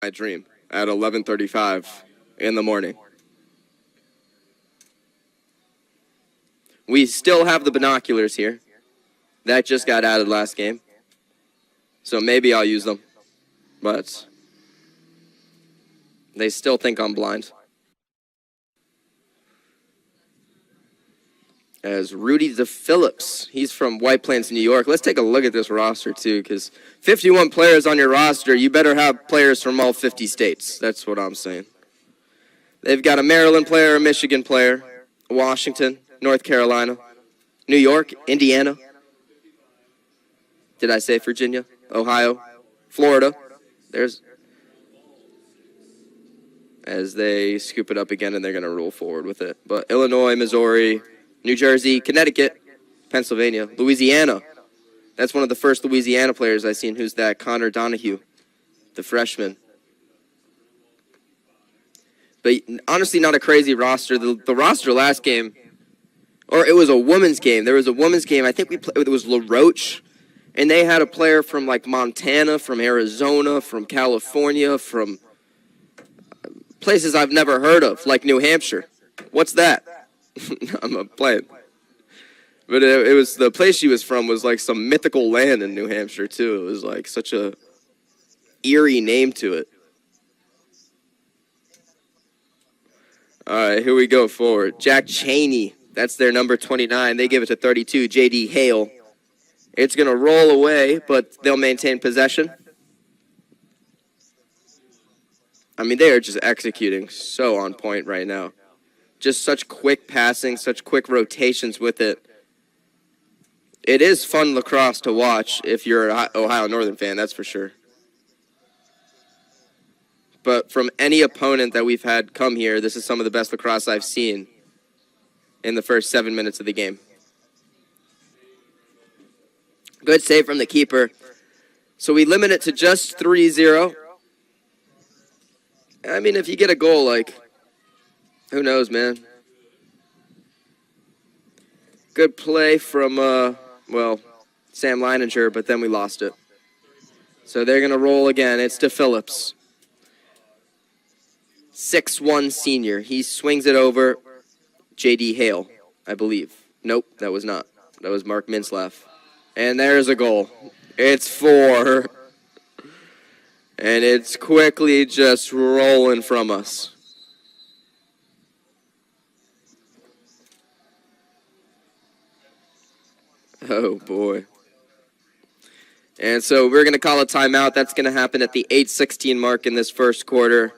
my dream at 11:35 in the morning. We still have the binoculars here. That just got added last game. So maybe I'll use them. But they still think I'm blind. As Rudy DePhillips, he's from White Plains, New York. Let's take a look at this roster, too, because 51 players on your roster, you better have players from all 50 states. That's what I'm saying. They've got a Maryland player, a Michigan player, Washington, North Carolina, New York, Indiana. Did I say Virginia? Ohio, Florida. There's, as they scoop it up again, and they're going to roll forward with it. But Illinois, Missouri, New Jersey, Connecticut, Pennsylvania, Louisiana. That's one of the first Louisiana players I've seen. Who's that? Connor Donahue, the freshman. But honestly, not a crazy roster. The roster last game, or it was a women's game. There was a women's game. I think it was LaRoche, and they had a player from like Montana, from Arizona, from California, from places I've never heard of, like New Hampshire. What's that? I'm playing. But it was, the place she was from was like some mythical land in New Hampshire, too. It was like such a eerie name to it. All right, here we go forward. Jack Chaney, that's their number 29. They give it to 32, J.D. Hale. It's going to roll away, but they'll maintain possession. I mean, they are just executing so on point right now. Just such quick passing, such quick rotations with it. It is fun lacrosse to watch if you're an Ohio Northern fan, that's for sure. But from any opponent that we've had come here, this is some of the best lacrosse I've seen in the first 7 minutes of the game. Good save from the keeper. So we limit it to just 3-0. I mean, if you get a goal, like, who knows, man? Good play from, Sam Leininger, but then we lost it. So they're going to roll again. It's DePhillips. 6'1" senior. He swings it over J.D. Hale, I believe. Nope, that was not. That was Mark Mintzlaff. And there's a goal. It's 4. And it's quickly just rolling from us. Oh, boy. And so we're going to call a timeout. That's going to happen at the 8:16 mark in this first quarter.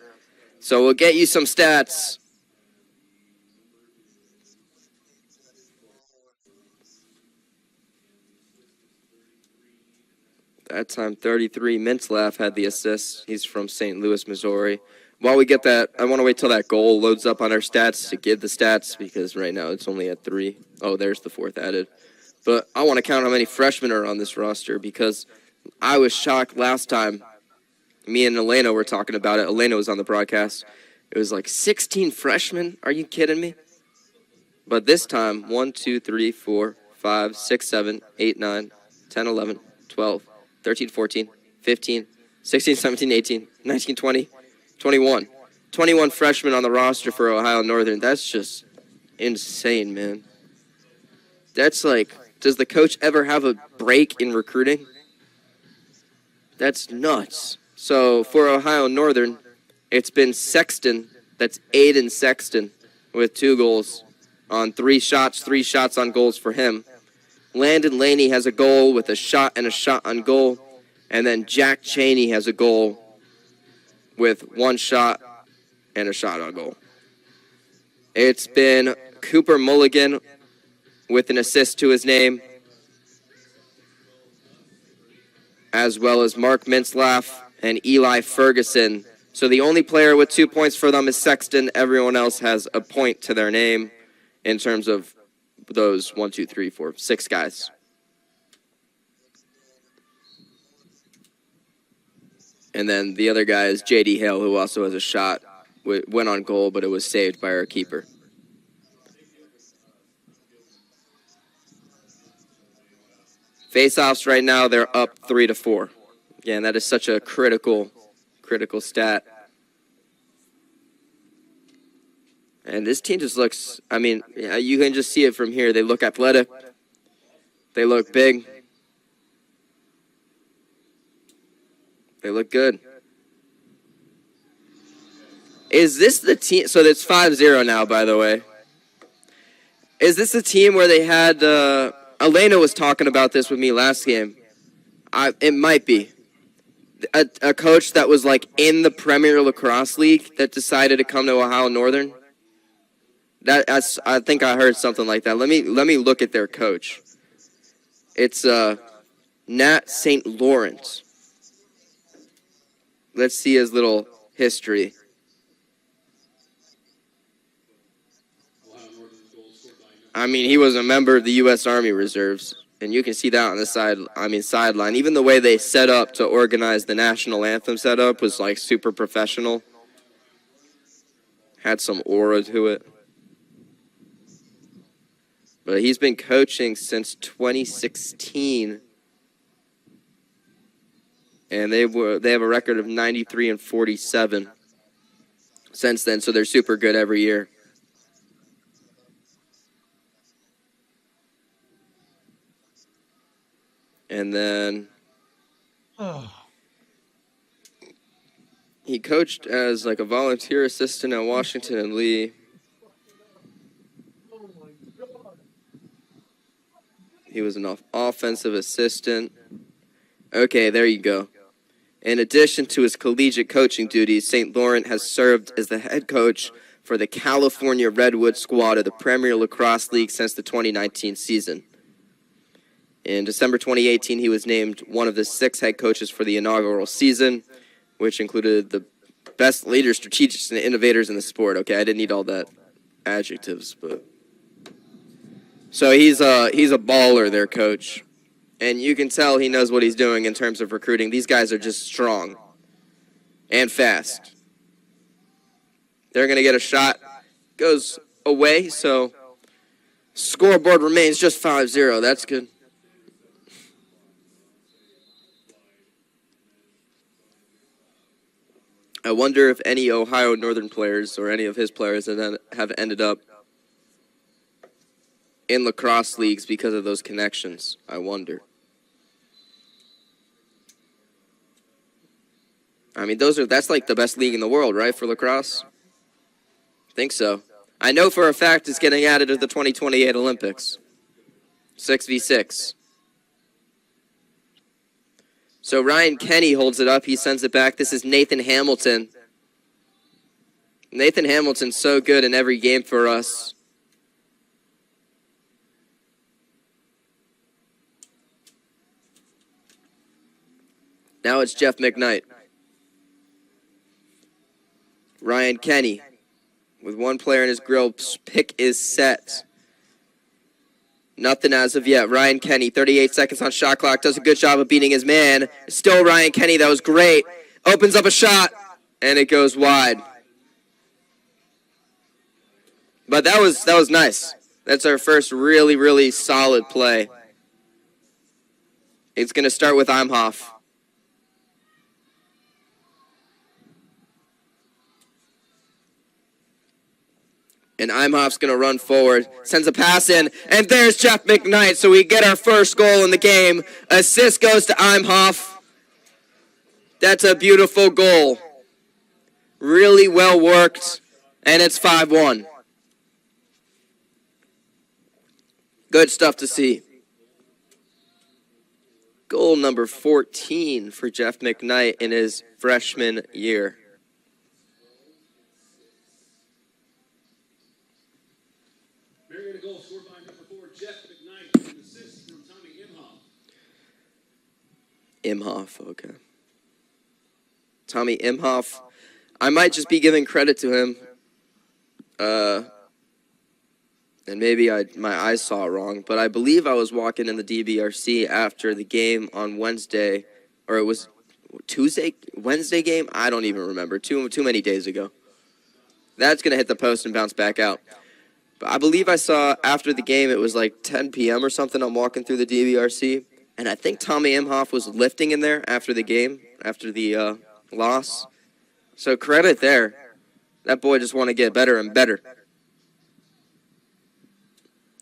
So we'll get you some stats. That time, 33. Mintzlaff had the assist. He's from St. Louis, Missouri. While we get that, I want to wait till that goal loads up on our stats to give the stats, because right now it's only at 3. Oh, there's the 4th added. But I want to count how many freshmen are on this roster, because I was shocked last time. Me and Elena were talking about it. Elena was on the broadcast. It was like 16 freshmen. Are you kidding me? But this time, 1, 2, 3, 4, 5, 6, 7, 8, 9, 10, 11, 12, 13, 14, 15, 16, 17, 18, 19, 20, 21. 21 freshmen on the roster for Ohio Northern. That's just insane, man. That's like, does the coach ever have a break in recruiting? That's nuts. So for Ohio Northern, it's been Sexton, that's Aiden Sexton, with 2 goals on 3 shots, 3 shots on goals for him. Landon Laney has a goal with a shot on goal. And then Jack Chaney has a goal with 1 shot and a shot on goal. It's been Cooper Mulligan with an assist to his name, as well as Mark Mintzlaff and Eli Ferguson. So the only player with 2 points for them is Sexton. Everyone else has a point to their name in terms of those 1, 2, 3, 4, 6 guys. And then the other guy is J.D. Hale, who also has a shot. Went on goal, but it was saved by our keeper. Face-offs right now, they're up 3-4. Again, that is such a critical critical stat. And this team just looks, I mean, you can just see it from here. They look athletic. They look big. They look good. Is this the team? So it's 5-0 now, by the way. Is this the team where they had, Elena was talking about this with me last game. It might be. A coach that was like in the Premier Lacrosse League that decided to come to Ohio Northern. I think I heard something like that. Let me look at their coach. It's Nat St. Lawrence. Let's see his little history. I mean, he was a member of the U.S. Army Reserves, and you can see that on the sideline. Even the way they set up to organize the national anthem setup was like super professional. Had some aura to it. But he's been coaching since 2016. And they have a record of 93-47 since then, so they're super good every year. And then he coached as like a volunteer assistant at Washington and Lee. He was an offensive assistant. Okay, there you go. In addition to his collegiate coaching duties, St. Laurent has served as the head coach for the California Redwood squad of the Premier Lacrosse League since the 2019 season. In December 2018, he was named one of the 6 head coaches for the inaugural season, which included the best leaders, strategists, and innovators in the sport. Okay, I didn't need all that adjectives, but... So he's a baller, their coach. And you can tell he knows what he's doing in terms of recruiting. These guys are just strong and fast. They're going to get a shot. Goes away, so scoreboard remains just 5-0. That's good. I wonder if any Ohio Northern players or any of his players have ended up in lacrosse leagues because of those connections. I wonder. I mean, that's like the best league in the world, right, for lacrosse? I think so. I know for a fact it's getting added to the 2028 Olympics. 6v6. So Ryan Kenny holds it up. He sends it back. This is Nathan Hamilton. Nathan Hamilton's so good in every game for us. Now it's Jeff McKnight. Ryan Kenny with one player in his grill. Pick is set. Nothing as of yet. Ryan Kenny, 38 seconds on shot clock. Does a good job of beating his man. Still Ryan Kenny. That was great. Opens up a shot, and it goes wide. But that was nice. That's our first really, really solid play. It's going to start with Imhoff. And Imhoff's going to run forward, sends a pass in, and there's Jeff McKnight. So we get our first goal in the game. Assist goes to Imhoff. That's a beautiful goal. Really well worked, and it's 5-1. Good stuff to see. Goal number 14 for Jeff McKnight in his freshman year. Marietta goal scored by number 4, Jeff McKnight, with an assist from Tommy Imhoff. Imhoff, okay. Tommy Imhoff. I might just be giving credit to him. And maybe my eyes saw it wrong, but I believe I was walking in the DBRC after the game on Wednesday, or it was Wednesday game? I don't even remember. Too many days ago. That's going to hit the post and bounce back out. But I believe I saw after the game, it was like 10 p.m. or something. I'm walking through the DBRC, and I think Tommy Imhoff was lifting in there after the game, after the loss. So credit there. That boy just want to get better and better.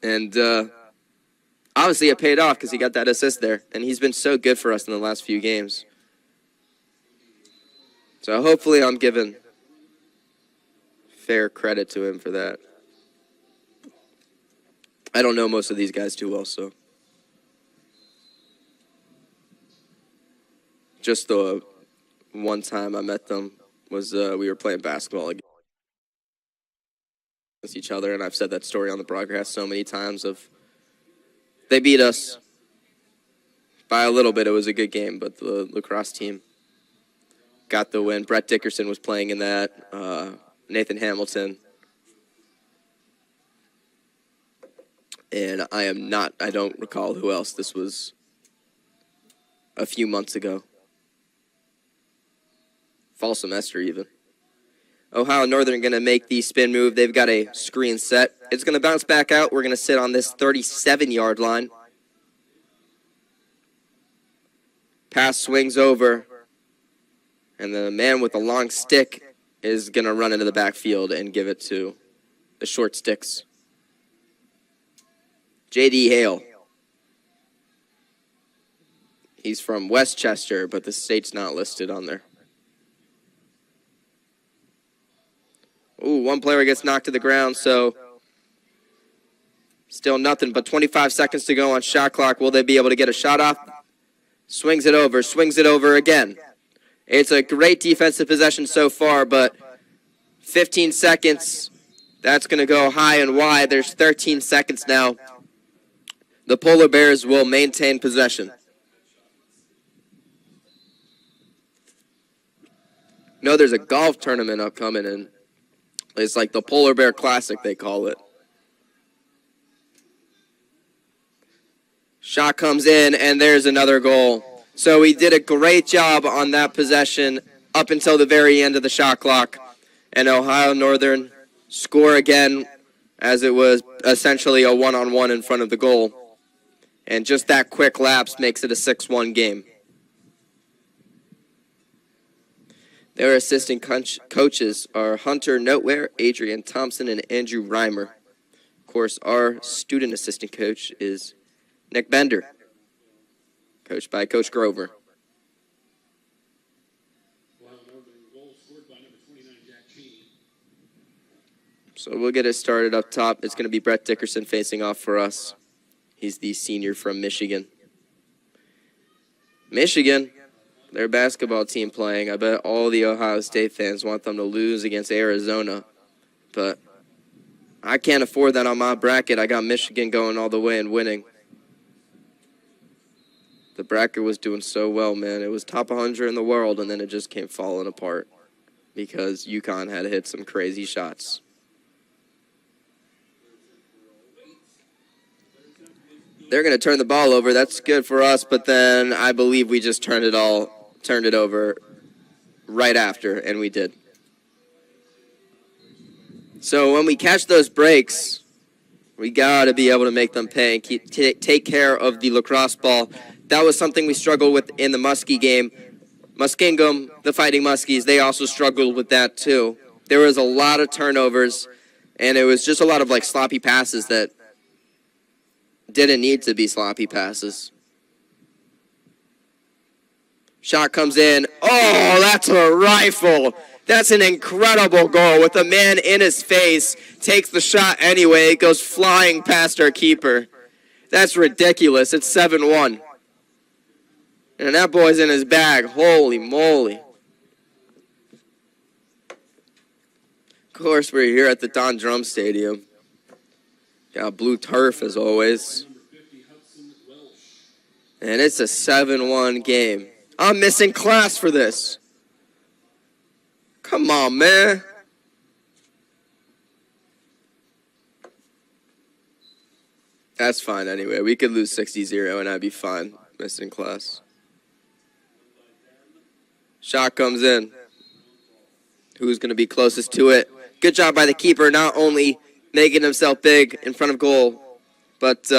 And obviously it paid off because he got that assist there. And he's been so good for us in the last few games. So hopefully I'm giving fair credit to him for that. I don't know most of these guys too well, so. Just the one time I met them was we were playing basketball against each other, and I've said that story on the broadcast so many times of they beat us by a little bit. It was a good game, but the lacrosse team got the win. Brett Dickerson was playing in that, Nathan Hamilton. And I don't recall who else. This was a few months ago. Fall semester even. Ohio Northern going to make the spin move. They've got a screen set. It's going to bounce back out. We're going to sit on this 37-yard line. Pass swings over. And the man with the long stick is going to run into the backfield and give it to the short sticks. J.D. Hale. He's from Westchester, but the state's not listed on there. Ooh, one player gets knocked to the ground, so still nothing but 25 seconds to go on shot clock. Will they be able to get a shot off? Swings it over again. It's a great defensive possession so far, but 15 seconds, that's going to go high and wide. There's 13 seconds now. The Polar Bears will maintain possession. No, there's a golf tournament upcoming, and it's like the Polar Bear Classic, they call it. Shot comes in, and there's another goal. So we did a great job on that possession up until the very end of the shot clock. And Ohio Northern score again, as it was essentially a one-on-one in front of the goal. And just that quick lapse makes it a 6-1 game. Their assistant coaches are Hunter Noteware, Adrian Thompson, and Andrew Reimer. Of course, our student assistant coach is Nick Bender, coached by Coach Grover. So we'll get it started up top. It's going to be Brett Dickerson facing off for us. He's the senior from Michigan. Michigan, their basketball team playing. I bet all the Ohio State fans want them to lose against Arizona. But I can't afford that on my bracket. I got Michigan going all the way and winning. The bracket was doing so well, man. It was top 100 in the world, and then it just came falling apart because UConn had to hit some crazy shots. They're going to turn the ball over. That's good for us, but then I believe we just turned it over right after, and we did. So when we catch those breaks, we got to be able to make them pay and take care of the lacrosse ball. That was something we struggled with in the Muskie game. Muskingum, the Fighting Muskies, they also struggled with that too. There was a lot of turnovers, and it was just a lot of sloppy passes that didn't need to be sloppy passes. Shot comes in. Oh, that's a rifle. That's an incredible goal with a man in his face. Takes the shot anyway. It goes flying past our keeper. That's ridiculous. It's 7-1. And that boy's in his bag. Holy moly. Of course, we're here at the Don Drum Stadium. Got blue turf as always. And it's a 7-1 game. I'm missing class for this. Come on, man. That's fine anyway. We could lose 60-0 and I'd be fine missing class. Shot comes in. Who's going to be closest to it? Good job by the keeper, not only making himself big in front of goal, but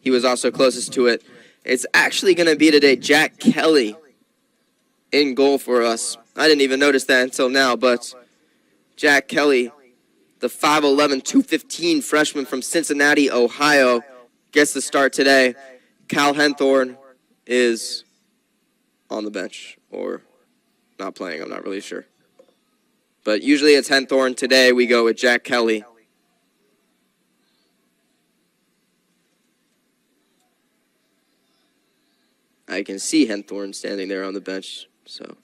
he was also closest to it. It's actually going to be today Jack Kelly in goal for us. I didn't even notice that until now, but Jack Kelly, the 5'11", 215 freshman from Cincinnati, Ohio, gets the start today. Cal Henthorn is on the bench or not playing. I'm not really sure. But usually it's Henthorn. Today we go with Jack Kelly. I can see Henthorn standing there on the bench, so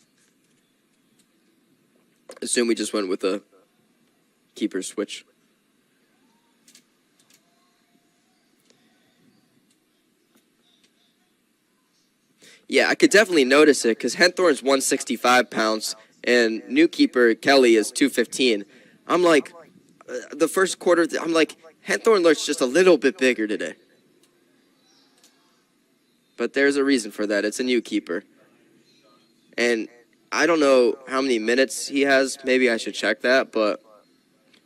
assume we just went with a keeper switch. Yeah, I could definitely notice it because Henthorn's 165 pounds and new keeper Kelly is 215. I'm like, the first quarter, I'm like, Henthorn looks just a little bit bigger today. But there's a reason for that. It's a new keeper. And I don't know how many minutes he has. Maybe I should check that. But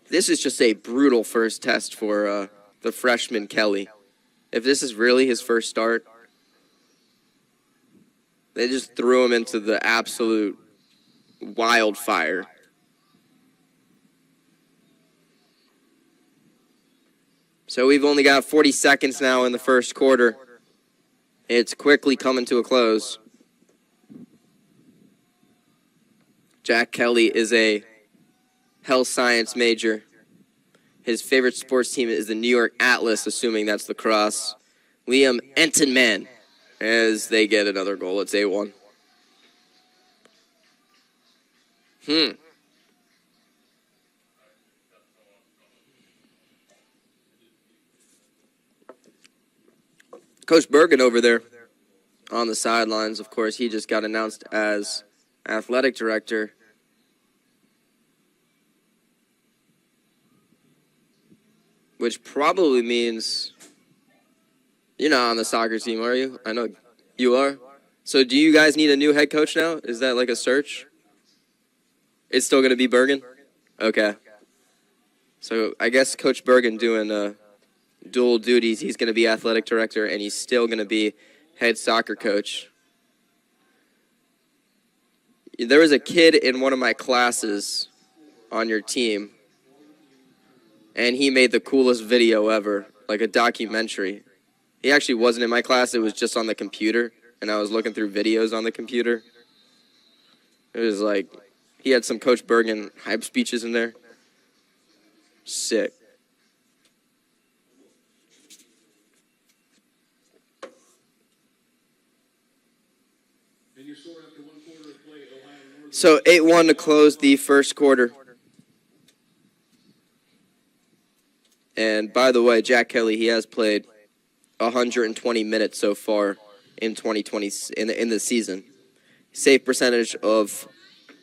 this is just a brutal first test for the freshman Kelly. If this is really his first start, they just threw him into the absolute wildfire. So we've only got 40 seconds now in the first quarter. It's quickly coming to a close. Jack Kelly is a health science major. His favorite sports team is the New York Atlas, assuming that's lacrosse. Liam Entenmann, as they get another goal. It's A1. Coach Bergen over there on the sidelines, of course, he just got announced as athletic director. Which probably means you're not on the soccer team, are you? I know you are. So do you guys need a new head coach now? Is that like a search? It's still going to be Bergen? Okay. So I guess Coach Bergen doing dual duties. He's going to be athletic director, and he's still going to be head soccer coach. There was a kid in one of my classes on your team, and he made the coolest video ever, like a documentary. He actually wasn't in my class. It was just on the computer, and I was looking through videos on the computer. It was like, he had some Coach Bergen hype speeches in there. Sick. So 8-1 to close the first quarter. And by the way, Jack Kelly, he has played 120 minutes so far in 2020 in the season. Save percentage of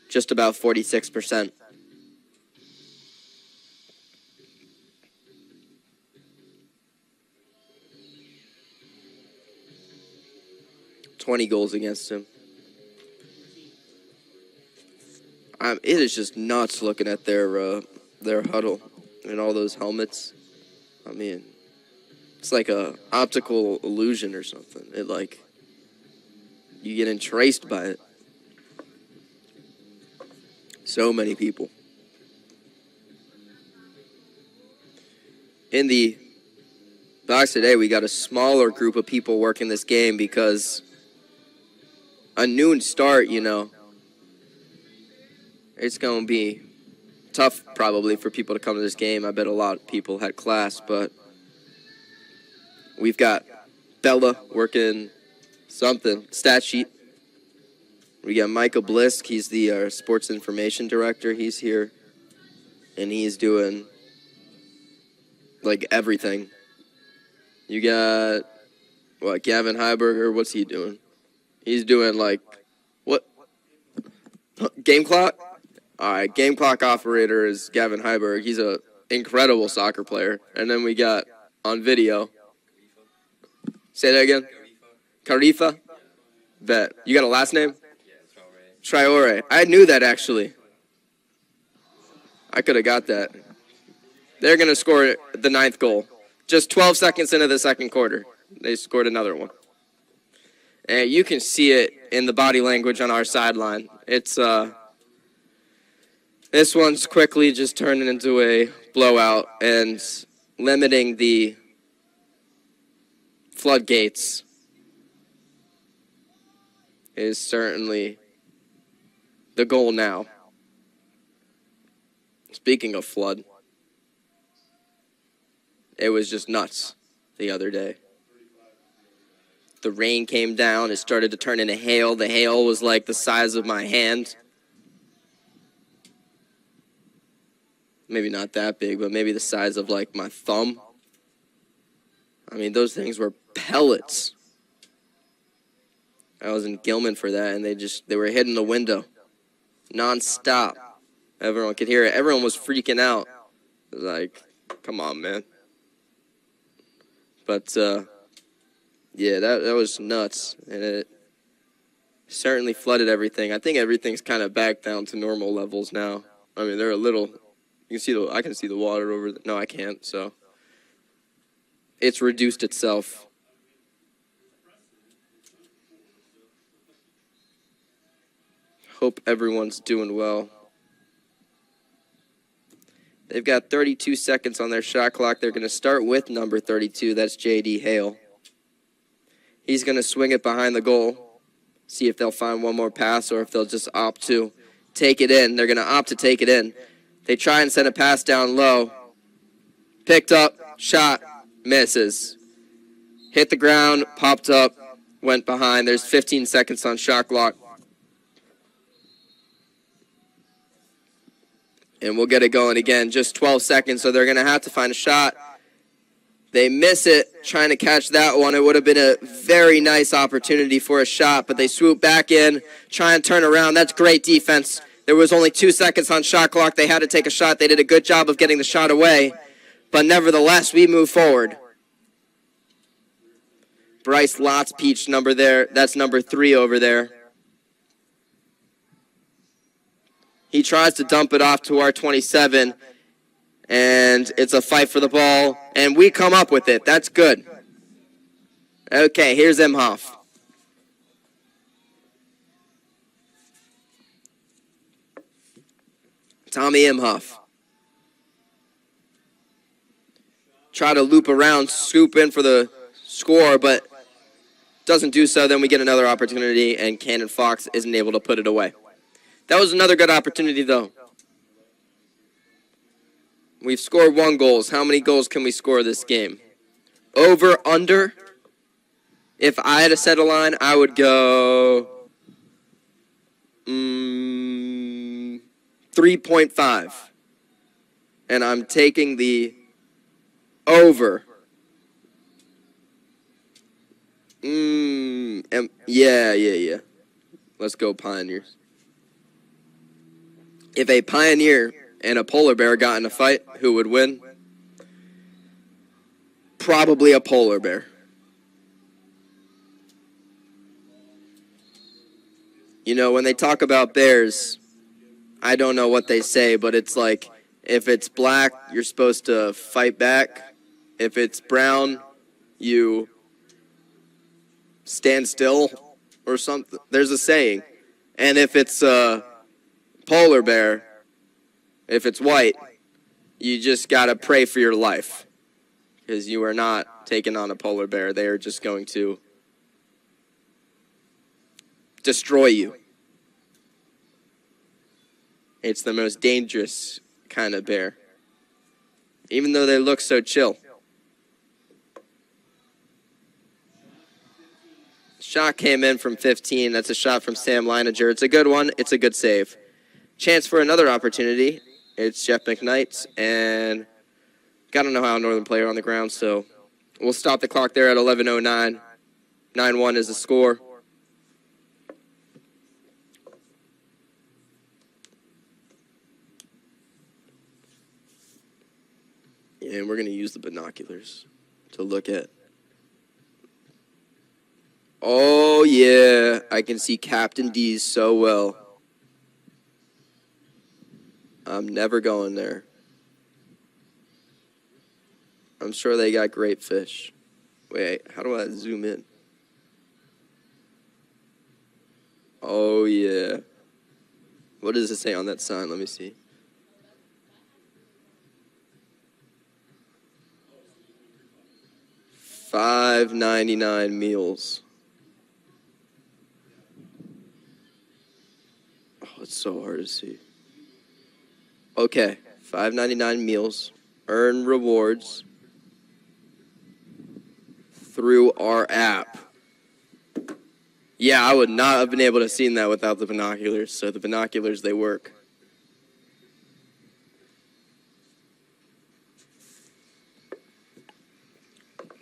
just about 46%. Goals against him. It is just nuts looking at their huddle and all those helmets. I mean, it's like a optical illusion or something. It like, you get entraced by it. So many people. In the box today, we got a smaller group of people working this game because a noon start, you know, it's going to be tough probably for people to come to this game. I bet a lot of people had class, but we've got Bella working something, stat sheet. We got Micah Blisk. He's the sports information director. He's here, and he's doing, like, everything. You got, what, Gavin Heiberger? What's he doing? He's doing, like, what? Game clock? All right, game clock operator is Gavin Heiberg. He's an incredible soccer player. And then we got on video. Say that again? Carifa? Bet. You got a last name? Traore. I knew that, actually. I could have got that. They're going to score the 9th goal. Just 12 seconds into the second quarter, they scored another one. And you can see it in the body language on our sideline. It's this one's quickly just turning into a blowout and limiting the floodgates is certainly the goal now. Speaking of flood, it was just nuts the other day. The rain came down. It started to turn into hail. The hail was like the size of my hand. Maybe not that big, but maybe the size of like my thumb. I mean, those things were pellets. I was in Gilman for that, and they were hitting the window nonstop. Everyone could hear it. Everyone was freaking out. It was like, come on, man. But, yeah, that was nuts, and it certainly flooded everything. I think everything's kind of back down to normal levels now. I mean, they're a little, I can see the water over there. No, I can't, so it's reduced itself. Hope everyone's doing well. They've got 32 seconds on their shot clock. They're going to start with number 32. That's J.D. Hale. He's going to swing it behind the goal, see if they'll find one more pass or if they'll just opt to take it in. They're going to opt to take it in. They try and send a pass down low. Picked up, shot, misses. Hit the ground, popped up, went behind. There's 15 seconds on shot clock. And we'll get it going again. Just 12 seconds, so they're going to have to find a shot. They miss it, trying to catch that one. It would have been a very nice opportunity for a shot, but they swoop back in, try and turn around. That's great defense. There was only 2 seconds on shot clock. They had to take a shot. They did a good job of getting the shot away, but nevertheless, we move forward. Bryce Lott's peach number there. That's number 3 over there. He tries to dump it off to our 27, and it's a fight for the ball, and we come up with it. That's good. Okay, here's Imhoff. Tommy Imhoff. Try to loop around, scoop in for the score, but doesn't do so. Then we get another opportunity, and Cannon Fox isn't able to put it away. That was another good opportunity, though. We've scored 1 goal. How many goals can we score this game? Over, under? If I had to set a line, I would go 3.5. And I'm taking the over. Yeah. Let's go Pioneers. If a Pioneer and a polar bear got in a fight, who would win? Probably a polar bear. You know, when they talk about bears, I don't know what they say, but it's like, if it's black, you're supposed to fight back. If it's brown, you stand still or something. There's a saying. And if it's polar bear, if it's white, you just got to pray for your life, because you are not taking on a polar bear. They are just going to destroy you. It's the most dangerous kind of bear, even though they look so chill. Shot came in from 15. That's a shot from Sam Leininger. It's a good one. It's a good save. Chance for another opportunity. It's Jeff McKnight, and I don't know how Northern player on the ground, so we'll stop the clock there at 11:09. 9-1 is the score. And we're going to use the binoculars to look at. Oh, yeah. I can see Captain D's so well. I'm never going there. I'm sure they got great fish. Wait, how do I zoom in? Oh, yeah. What does it say on that sign? Let me see. $5.99 meals. Oh, it's so hard to see. Okay, $5.99 meals. Earn rewards through our app. Yeah, I would not have been able to see that without the binoculars. So the binoculars, they work.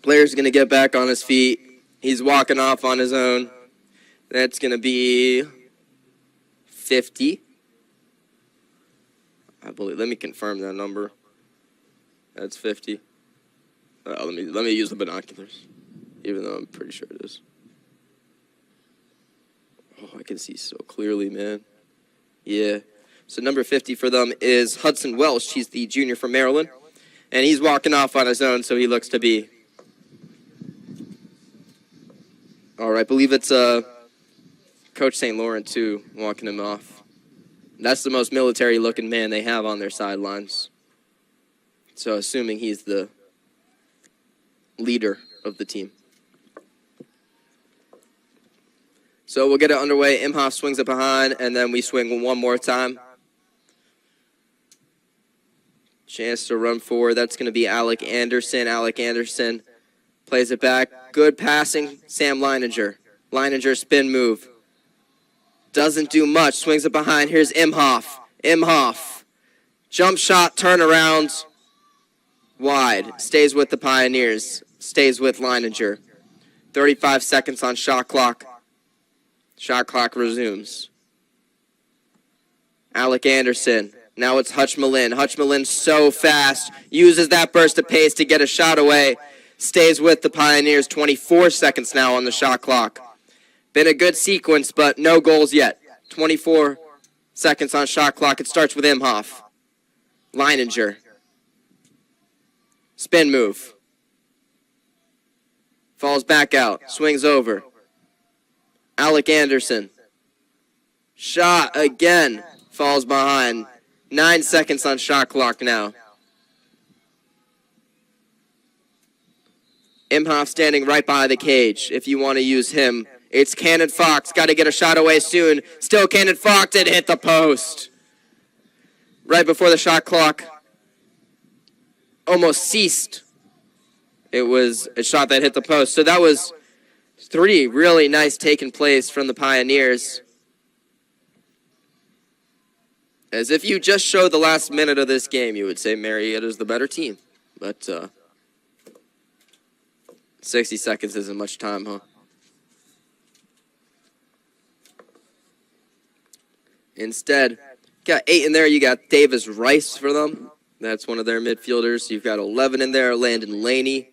Player's going to get back on his feet. He's walking off on his own. That's going to be 50. I believe. Let me confirm that number. That's 50. Let me use the binoculars, even though I'm pretty sure it is. Oh, I can see so clearly, man. Yeah. So number 50 for them is Hudson Welsh. He's the junior from Maryland, and he's walking off on his own, so he looks to be. All right, I believe it's Coach St. Laurent, too, walking him off. That's the most military-looking man they have on their sidelines. So assuming he's the leader of the team. So we'll get it underway. Imhoff swings it behind, and then we swing one more time. Chance to run forward. That's going to be Alec Anderson. Alec Anderson plays it back. Good passing. Sam Leininger. Leininger spin move. Doesn't do much. Swings it behind. Here's Imhoff. Imhoff. Jump shot, turnaround. Wide. Stays with the Pioneers. Stays with Leininger. 35 seconds on shot clock. Shot clock resumes. Alec Anderson. Now it's Hutch Malin. Hutch Malin so fast. Uses that burst of pace to get a shot away. Stays with the Pioneers. 24 seconds now on the shot clock. Been a good sequence, but no goals yet. 24 seconds on shot clock. It starts with Imhoff. Leininger. Spin move. Falls back out. Swings over. Alec Anderson. Shot again. Falls behind. 9 seconds on shot clock now. Imhoff standing right by the cage. If you want to use him, it's Cannon Fox. Got to get a shot away soon. Still Cannon Fox. It hit the post. Right before the shot clock almost ceased. It was a shot that hit the post. So that was 3 really nice taken plays from the Pioneers. As if you just showed the last minute of this game, you would say Marietta's the better team. But 60 seconds isn't much time, huh? Instead, got 8 in there. You got Davis Rice for them. That's one of their midfielders. You've got 11 in there, Landon Laney.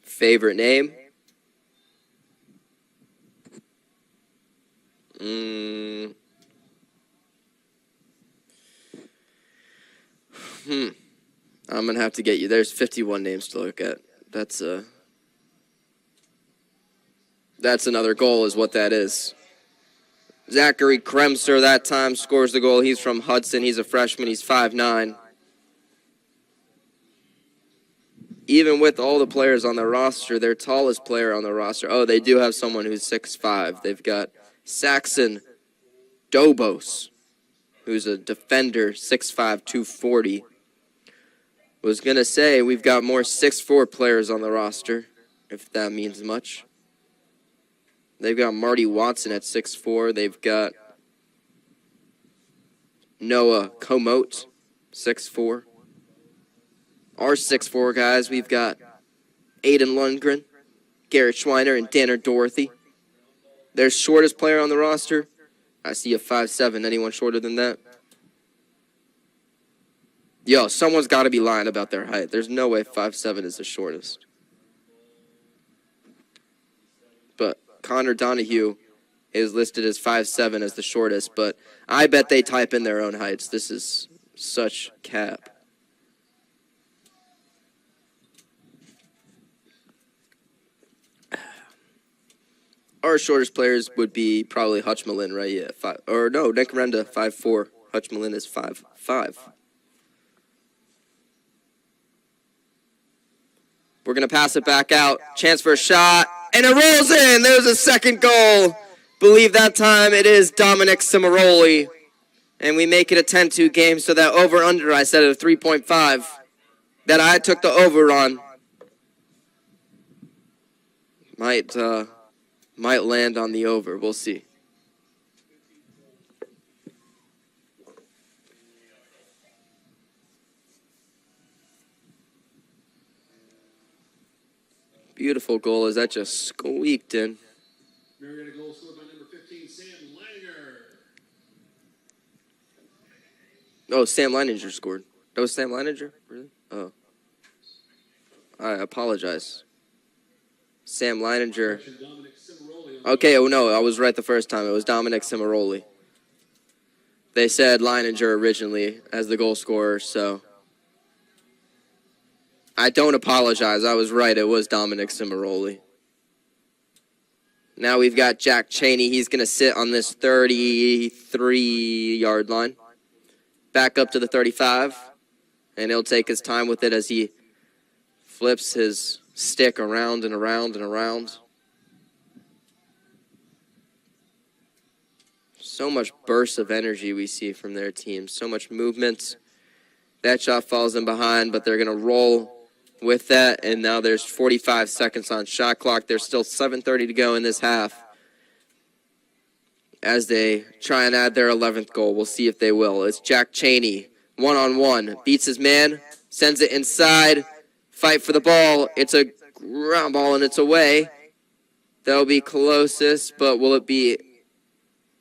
Favorite name? I'm going to have to get you. There's 51 names to look at. That's another goal is what that is. Zachary Kremser that time scores the goal. He's from Hudson. He's a freshman. He's 5'9". Even with all the players on their roster, their tallest player on the roster, oh, they do have someone who's 6'5". They've got Saxon Dobos, who's a defender, 6'5", 240. Was going to say we've got more 6'4" players on the roster, if that means much. They've got Marty Watson at 6'4". They've got Noah Comote, 6'4". Our 6'4" guys, we've got Aiden Lundgren, Garrett Schweiner, and Danner Dorothy. Their shortest player on the roster, I see a 5'7". Anyone shorter than that? Yo, someone's got to be lying about their height. There's no way 5'7" is the shortest. But Connor Donahue is listed as 5'7" as the shortest, but I bet they type in their own heights. This is such cap. Our shortest players would be probably Hutch Malin, right? Yeah, Nick Renda, 5'4". Hutch Malin is 5'5". We're going to pass it back out. Chance for a shot. And it rolls in. There's a second goal. Believe that time it is Dominic Cimaroli. And we make it a 10-2 game. So that over-under I set at 3.5 that I took the over on might land on the over. We'll see. Beautiful goal as that just squeaked in. Marietta goal scored by number 15, Sam Leininger. Oh, Sam Leininger scored. That was Sam Leininger? Really? Oh. I apologize. Sam Leininger. Okay, oh no, I was right the first time. It was Dominic Cimaroli. They said Leininger originally as the goal scorer, so I don't apologize. I was right. It was Dominic Cimaroli. Now we've got Jack Cheney. He's going to sit on this 33-yard line. Back up to the 35. And he'll take his time with it as he flips his stick around and around and around. So much burst of energy we see from their team. So much movement. That shot falls in behind, but they're going to roll with that, and now there's 45 seconds on shot clock. There's still 7:30 to go in this half as they try and add their 11th goal. We'll see if they will. It's Jack Cheney, one-on-one, beats his man, sends it inside, fight for the ball. It's a ground ball, and it's away. That'll be closest, but will it be?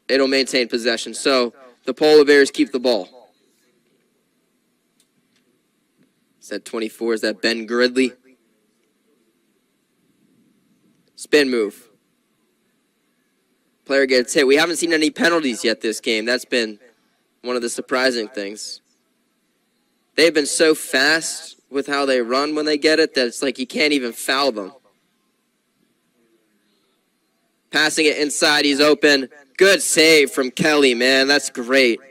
It'll maintain possession. So the Polar Bears keep the ball. Is that 24? Is that Ben Gridley? Spin move. Player gets hit. We haven't seen any penalties yet this game. That's been one of the surprising things. They've been so fast with how they run when they get it that it's like you can't even foul them. Passing it inside. He's open. Good save from Kelly, man. That's great.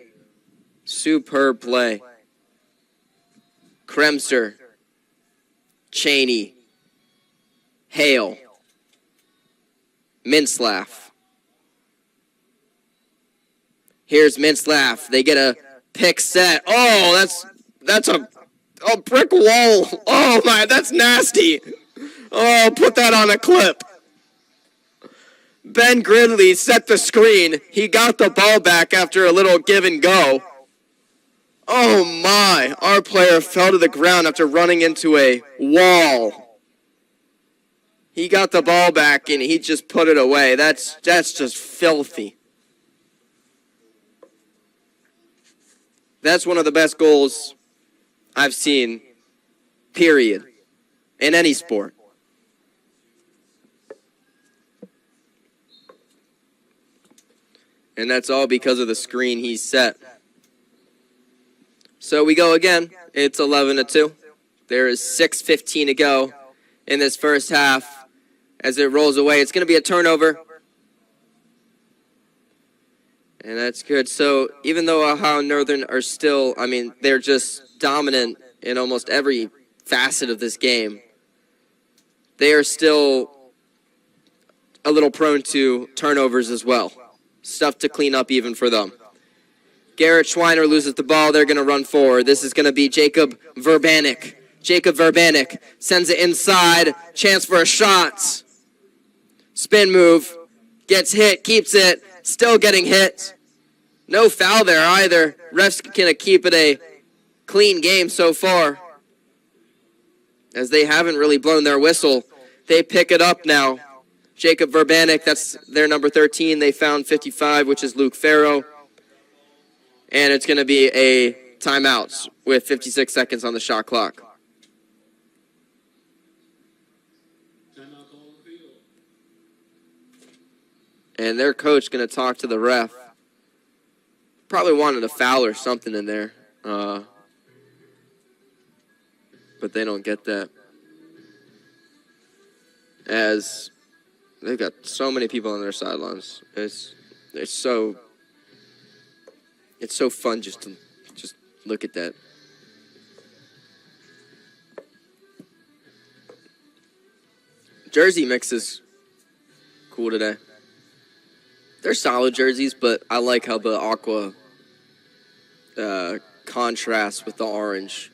Superb play. Kremser, Cheney, Hale, Mintzlaff. Here's Mintzlaff. They get a pick set. Oh, that's a brick wall. Oh my, that's nasty. Oh, put that on a clip. Ben Gridley set the screen. He got the ball back after a little give and go. Oh my, our player fell to the ground after running into a wall. He got the ball back and he just put it away. That's just filthy. That's one of the best goals I've seen, period, in any sport. And that's all because of the screen he set. So we go again. It's 11-2. There is 6:15 to go in this first half. As it rolls away, it's going to be a turnover. And that's good. So even though Ohio Northern are still, they're just dominant in almost every facet of this game, they are still a little prone to turnovers as well. Stuff to clean up even for them. Garrett Schweiner loses the ball. They're going to run forward. This is going to be Jacob Verbanek. Jacob Verbanek sends it inside. Chance for a shot. Spin move. Gets hit. Keeps it. Still getting hit. No foul there either. Refs going to keep it a clean game so far, as they haven't really blown their whistle. They pick it up now. Jacob Verbanek, that's their number 13. They found 55, which is Luke Farrow. And it's going to be a timeout with 56 seconds on the shot clock. Timeout call on the field. And their coach going to talk to the ref. Probably wanted a foul or something in there. But they don't get that. As They've got so many people on their sidelines. It's so fun just to look at that. Jersey mix is cool today. They're solid jerseys, but I like how the aqua contrasts with the orange.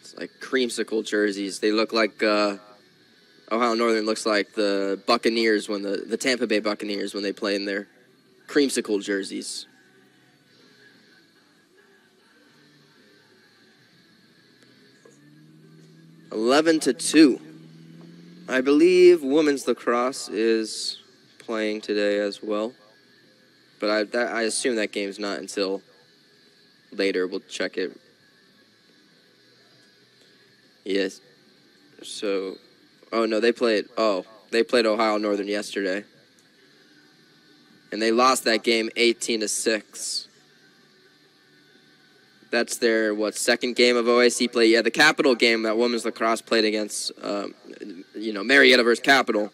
It's like creamsicle jerseys. They look like Ohio Northern looks like the Buccaneers when the Tampa Bay Buccaneers when they play in their creamsicle jerseys. (11-2). I believe women's lacrosse is playing today as well, but I assume that game's not until later. We'll check it. Yes. So, oh no, they played Ohio Northern yesterday, and they lost that game 18-6. That's their second game of OAC play. Yeah, the Capital game that women's lacrosse played against, Marietta versus Capital.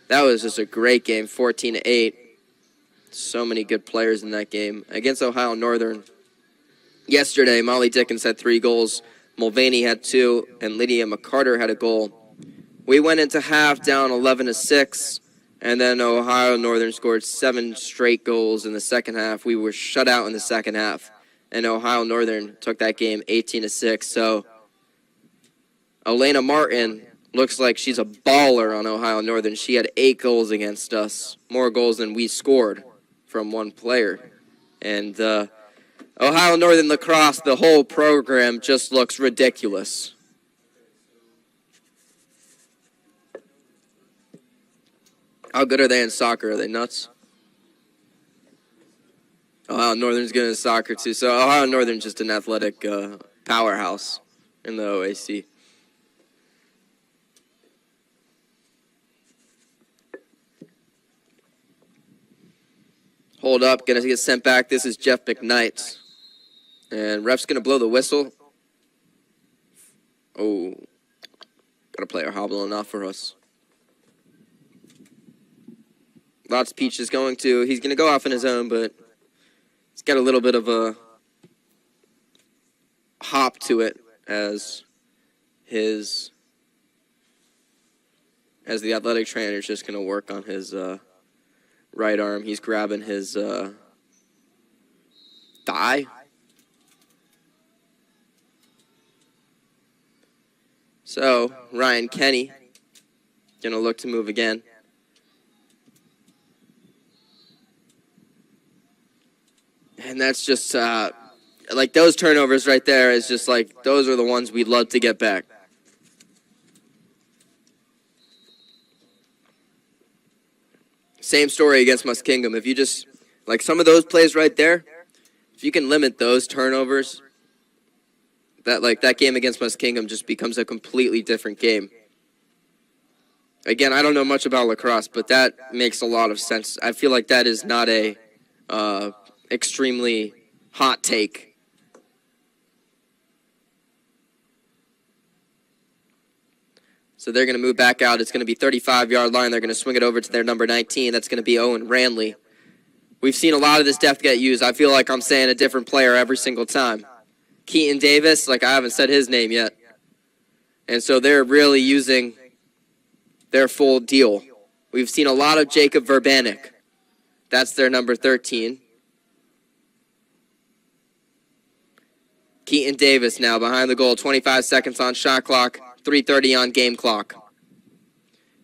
That was just a great game, 14-8. So many good players in that game against Ohio Northern. Yesterday, Molly Dickens had 3 goals, Mulvaney had 2, and Lydia McCarter had a goal. We went into half down 11-6, and then Ohio Northern scored 7 straight goals in the second half. We were shut out in the second half, and Ohio Northern took that game 18-6. So Elena Martin looks like she's a baller on Ohio Northern. She had 8 goals against us, more goals than we scored from one player. And Ohio Northern lacrosse, the whole program just looks ridiculous. How good are they in soccer? Are they nuts? Ohio Northern's good in soccer too. So Ohio Northern's just an athletic powerhouse in the OAC. Hold up, gonna get sent back. This is Jeff McKnight. And ref's gonna blow the whistle. Oh, got a player hobbling off for us. Lots Peach is going to. He's gonna go off on his own, but he's got a little bit of a hop to it as the athletic trainer is just gonna work on his right arm. He's grabbing his thigh. So Ryan Kenny gonna look to move again. And that's just like those turnovers right there is just like those are the ones we'd love to get back. Same story against Muskingum. If you just, like some of those plays right there, if you can limit those turnovers, that game against Muskingum just becomes a completely different game. Again, I don't know much about lacrosse, but that makes a lot of sense. I feel like that is not a extremely hot take. So they're going to move back out. It's going to be 35-yard line. They're going to swing it over to their number 19. That's going to be Owen Randley. We've seen a lot of this depth get used. I feel like I'm saying a different player every single time. Keaton Davis, like I haven't said his name yet. And so they're really using their full deal. We've seen a lot of Jacob Verbanik. That's their number 13. Keaton Davis now behind the goal. 25 seconds on shot clock. 3:30 on game clock.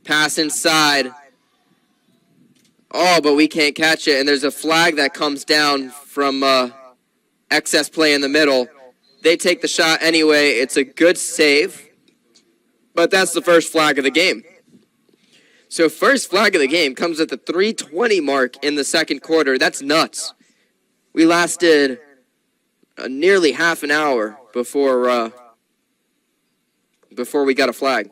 Pass inside. Oh, but we can't catch it. And there's a flag that comes down from excess play in the middle. They take the shot anyway. It's a good save. But that's the first flag of the game. So first flag of the game comes at the 3:20 mark in the second quarter. That's nuts. We lasted nearly half an hour before we got a flag.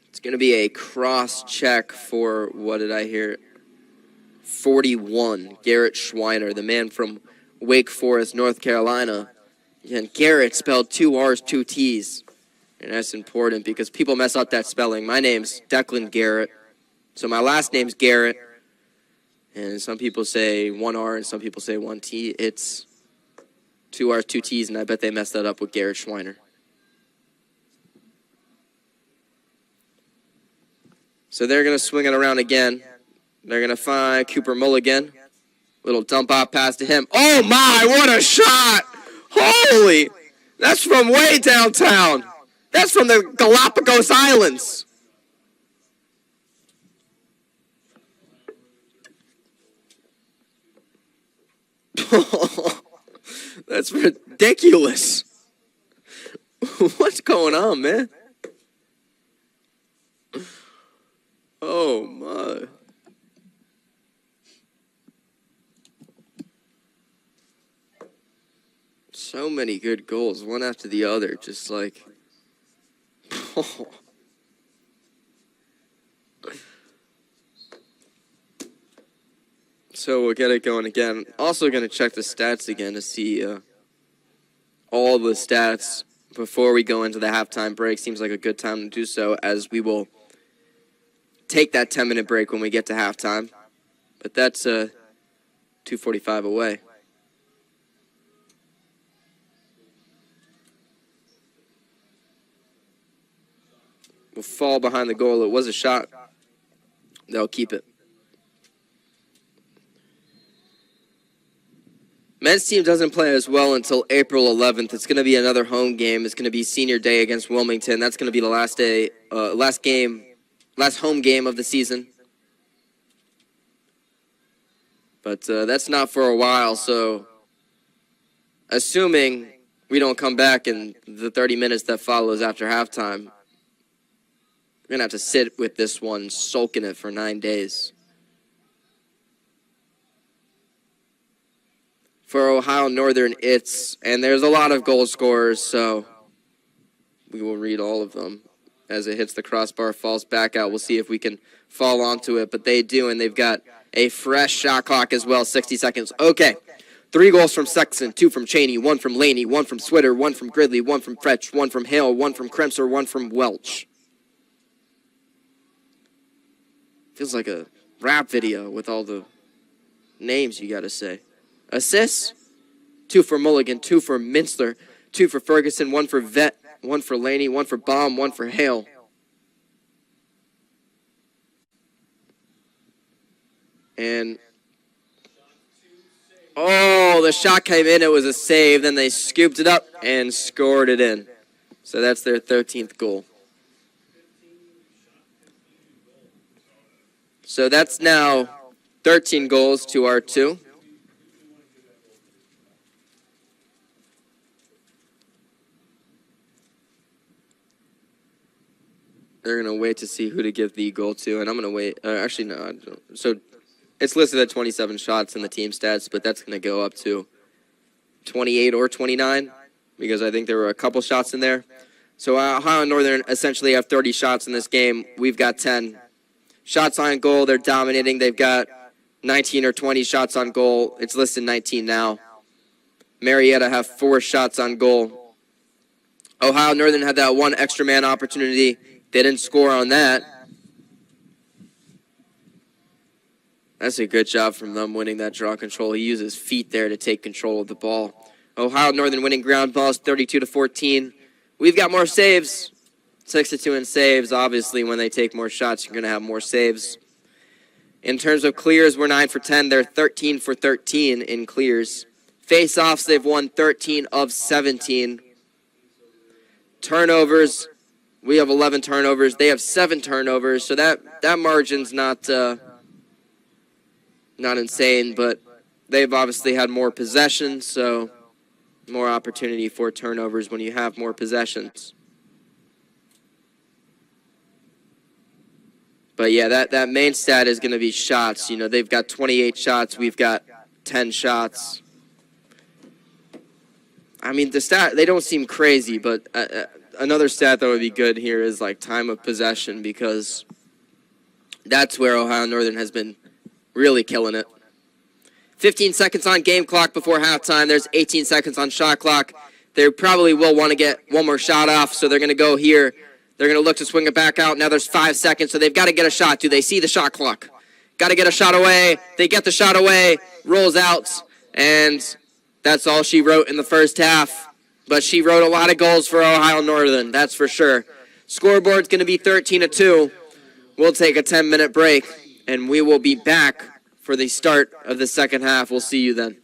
It's going to be a cross check for, what did I hear? 41, Garrett Schweiner, the man from Wake Forest, North Carolina. And Garrett spelled 2 R's, 2 T's. And that's important because people mess up that spelling. My name's Declan Garrett. So my last name's Garrett. And some people say 1 R and some people say 1 T. It's 2 R's, 2 T's, and I bet they messed that up with Garrett Schweiner. So they're going to swing it around again. They're going to find Cooper Mulligan. Little dump off pass to him. Oh my, what a shot! Holy! That's from way downtown. That's from the Galapagos Islands. That's ridiculous. What's going on, man? Oh my. So many good goals, one after the other, just like. So we'll get it going again. Also going to check the stats again to see all the stats before we go into the halftime break. Seems like a good time to do so, as we will take that 10-minute break when we get to halftime. But that's 2:45 away. Will fall behind the goal. It was a shot. They'll keep it. Men's team doesn't play as well until April 11th. It's going to be another home game. It's going to be senior day against Wilmington. That's going to be the last home game of the season. But that's not for a while, so assuming we don't come back in the 30 minutes that follows after halftime, we're going to have to sit with this one, sulk in it for 9 days. For Ohio Northern, and there's a lot of goal scorers, so we will read all of them. As it hits the crossbar, falls back out. We'll see if we can fall onto it, but they do, and they've got a fresh shot clock as well, 60 seconds. Okay, 3 goals from Sexton, 2 from Cheney, 1 from Laney, 1 from Switter, 1 from Gridley, 1 from Fretch, 1 from Hale, 1 from Kremser, 1 from Welch. Feels like a rap video with all the names you got to say. Assists, 2 for Mulligan, 2 for Minster, 2 for Ferguson, 1 for Vett, 1 for Laney, 1 for Baum, 1 for Hale. And, oh, the shot came in. It was a save. Then they scooped it up and scored it in. So that's their 13th goal. So that's now 13 goals to our 2. They're going to wait to see who to give the goal to, and I'm going to wait. Actually, no. I don't. So it's listed at 27 shots in the team stats, but that's going to go up to 28 or 29 because I think there were a couple shots in there. So Ohio Northern essentially have 30 shots in this game. We've got 10. Shots on goal, they're dominating. They've got 19 or 20 shots on goal. It's listed 19 now. Marietta have 4 shots on goal. Ohio Northern had that 1 extra man opportunity. They didn't score on that. That's a good job from them winning that draw control. He used his feet there to take control of the ball. Ohio Northern winning ground balls 32-14. We've got more saves. 6-2 in saves. Obviously, when they take more shots, you're going to have more saves. In terms of clears, we're 9 for 10. They're 13 for 13 in clears. Face-offs, they've won 13 of 17. Turnovers, we have 11 turnovers. They have 7 turnovers, so that margin's not insane, but they've obviously had more possessions, so more opportunity for turnovers when you have more possessions. But yeah, that main stat is going to be shots. You know, they've got 28 shots. We've got 10 shots. I mean, the stat, they don't seem crazy, but another stat that would be good here is like time of possession, because that's where Ohio Northern has been really killing it. 15 seconds on game clock before halftime. There's 18 seconds on shot clock. They probably will want to get one more shot off, so they're going to go here. They're going to look to swing it back out. Now there's 5 seconds, so they've got to get a shot. Do they see the shot clock? Got to get a shot away. They get the shot away, rolls out, and that's all she wrote in the first half. But she wrote a lot of goals for Ohio Northern, that's for sure. Scoreboard's going to be 13-2. We'll take a 10-minute break, and we will be back for the start of the second half. We'll see you then.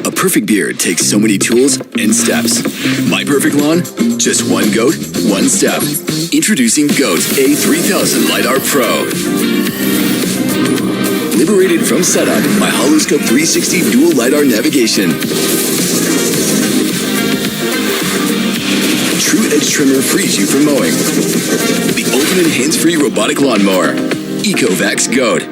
A perfect beard takes so many tools and steps. My perfect lawn? Just one goat, one step. Introducing GOAT A3000 LiDAR Pro. Liberated from setup by Holoscope 360 dual LiDAR navigation. True Edge Trimmer frees you from mowing. The ultimate hands-free robotic lawnmower. EcoVax GOAT.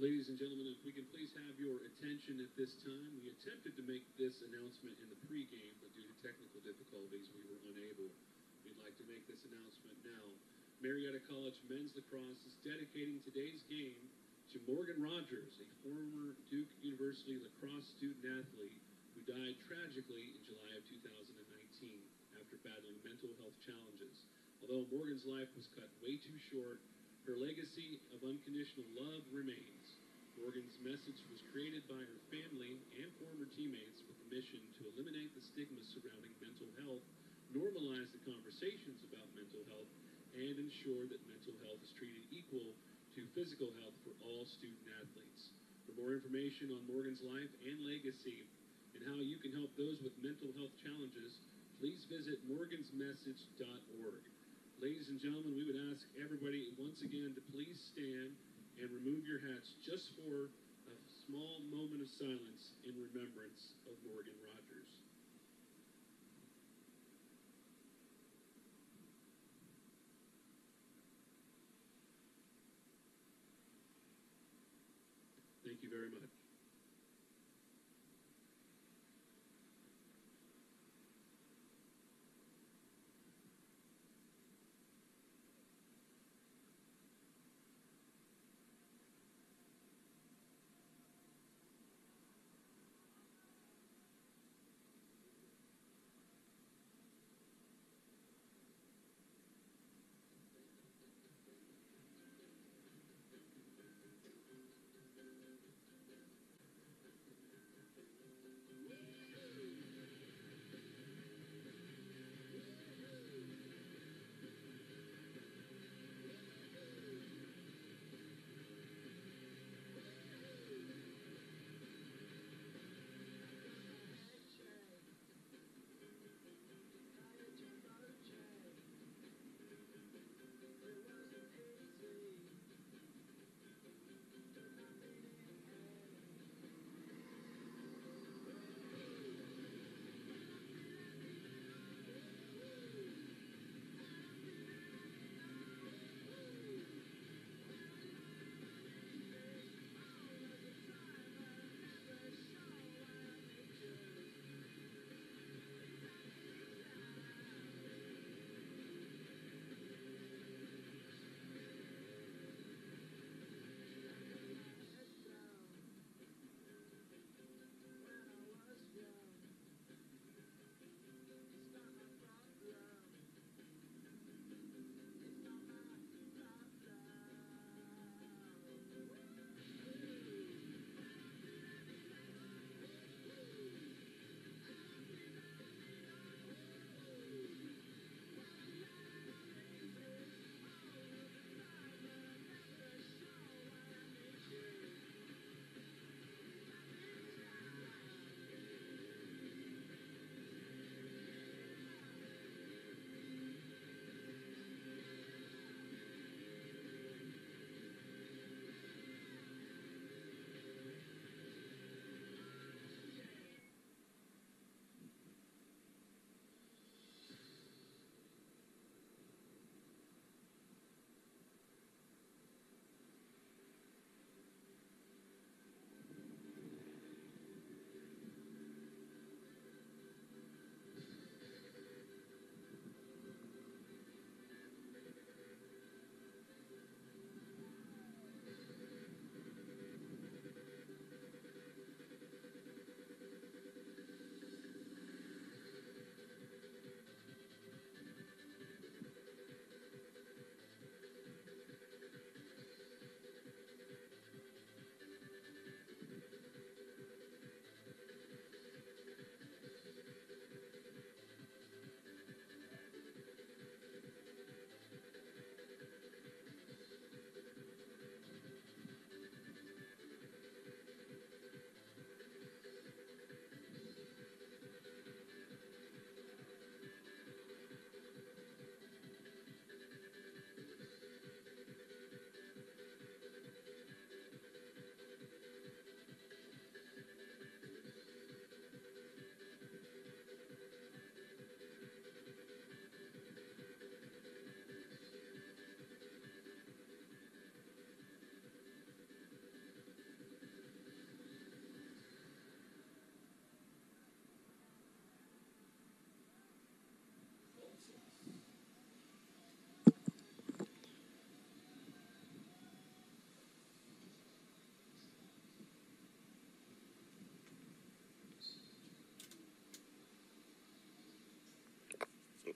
Ladies and gentlemen, if we can please have your attention at this time. We attempted to make this announcement in the pregame, but due to technical difficulties, we were unable. We'd like to make this announcement now. Marietta College men's lacrosse is dedicating today's game to Morgan Rogers, a former Duke University lacrosse student athlete who died tragically in July of 2019 after battling mental health challenges. Although Morgan's life was cut way too short, her legacy of unconditional love remains. Morgan's message was created by her family and former teammates with the mission to eliminate the stigma surrounding mental health, normalize the conversations about mental health, and ensure that mental health is treated equal to physical health for all student athletes. For more information on Morgan's life and legacy and how you can help those with mental health challenges, please visit morgansmessage.org. Ladies and gentlemen, we would ask everybody once again to please stand and remove your hats just for a small moment of silence in remembrance of Morgan Rogers. Thank you very much.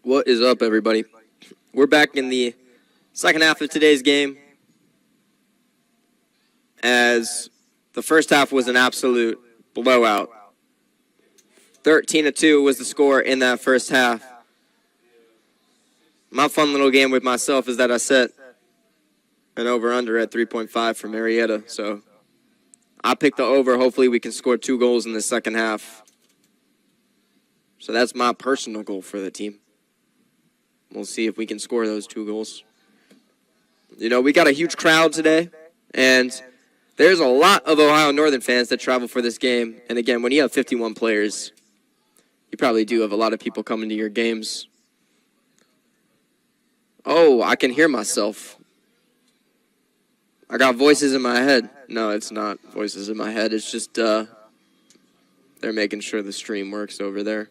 What is up, everybody? We're back in the second half of today's game, as the first half was an absolute blowout. 13-2 was the score in that first half. My fun little game with myself is that I set an over-under at 3.5 for Marietta, so I picked the over. Hopefully we can score 2 goals in the second half. So that's my personal goal for the team. We'll see if we can score those 2 goals. You know, we got a huge crowd today, and there's a lot of Ohio Northern fans that travel for this game. And again, when you have 51 players, you probably do have a lot of people coming to your games. Oh, I can hear myself. I got voices in my head. No, it's not voices in my head. It's just they're making sure the stream works over there.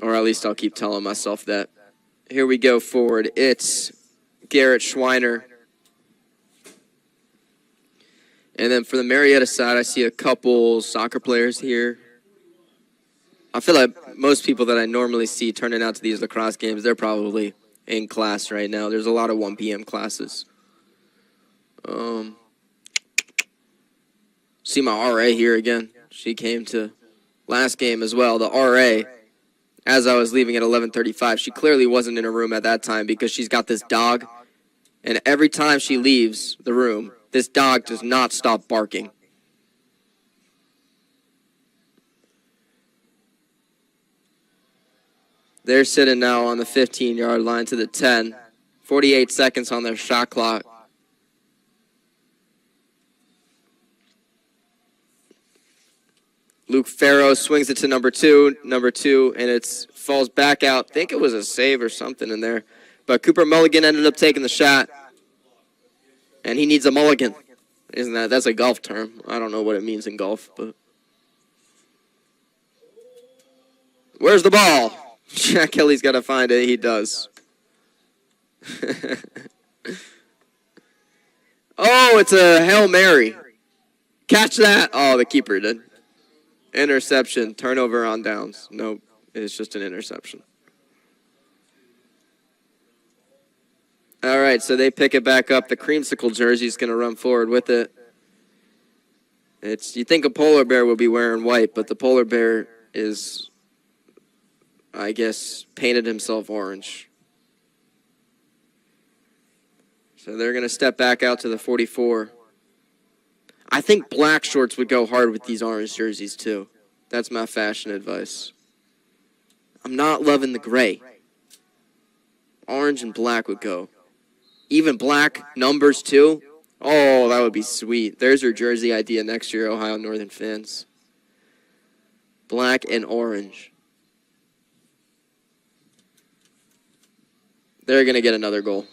Or at least I'll keep telling myself that. Here we go forward. It's Garrett Schweiner. And then for the Marietta side, I see a couple soccer players here. I feel like most people that I normally see turning out to these lacrosse games, they're probably in class right now. There's a lot of 1 p.m. classes. See my RA here again. She came to last game as well. The RA, as I was leaving at 11:35, she clearly wasn't in her room at that time because she's got this dog. And every time she leaves the room, this dog does not stop barking. They're sitting now on the 15-yard line to the 10. 48 seconds on their shot clock. Luke Farrow swings it to number two, and it falls back out. I think it was a save or something in there. But Cooper Mulligan ended up taking the shot, and he needs a mulligan. That's a golf term. I don't know what it means in golf, but. Where's the ball? Jack Kelly's got to find it. He does. Oh, it's a Hail Mary. Catch that. Oh, the keeper did. Interception. Turnover on downs. Nope. It's just an interception. All right, so they pick it back up. The creamsicle jersey's going to run forward with it. You think a polar bear would be wearing white, but the polar bear is, I guess, painted himself orange. So they're going to step back out to the 44. I think black shorts would go hard with these orange jerseys, too. That's my fashion advice. I'm not loving the gray. Orange and black would go. Even black numbers, too. Oh, that would be sweet. There's your jersey idea next year, Ohio Northern fans. Black and orange. They're going to get another goal.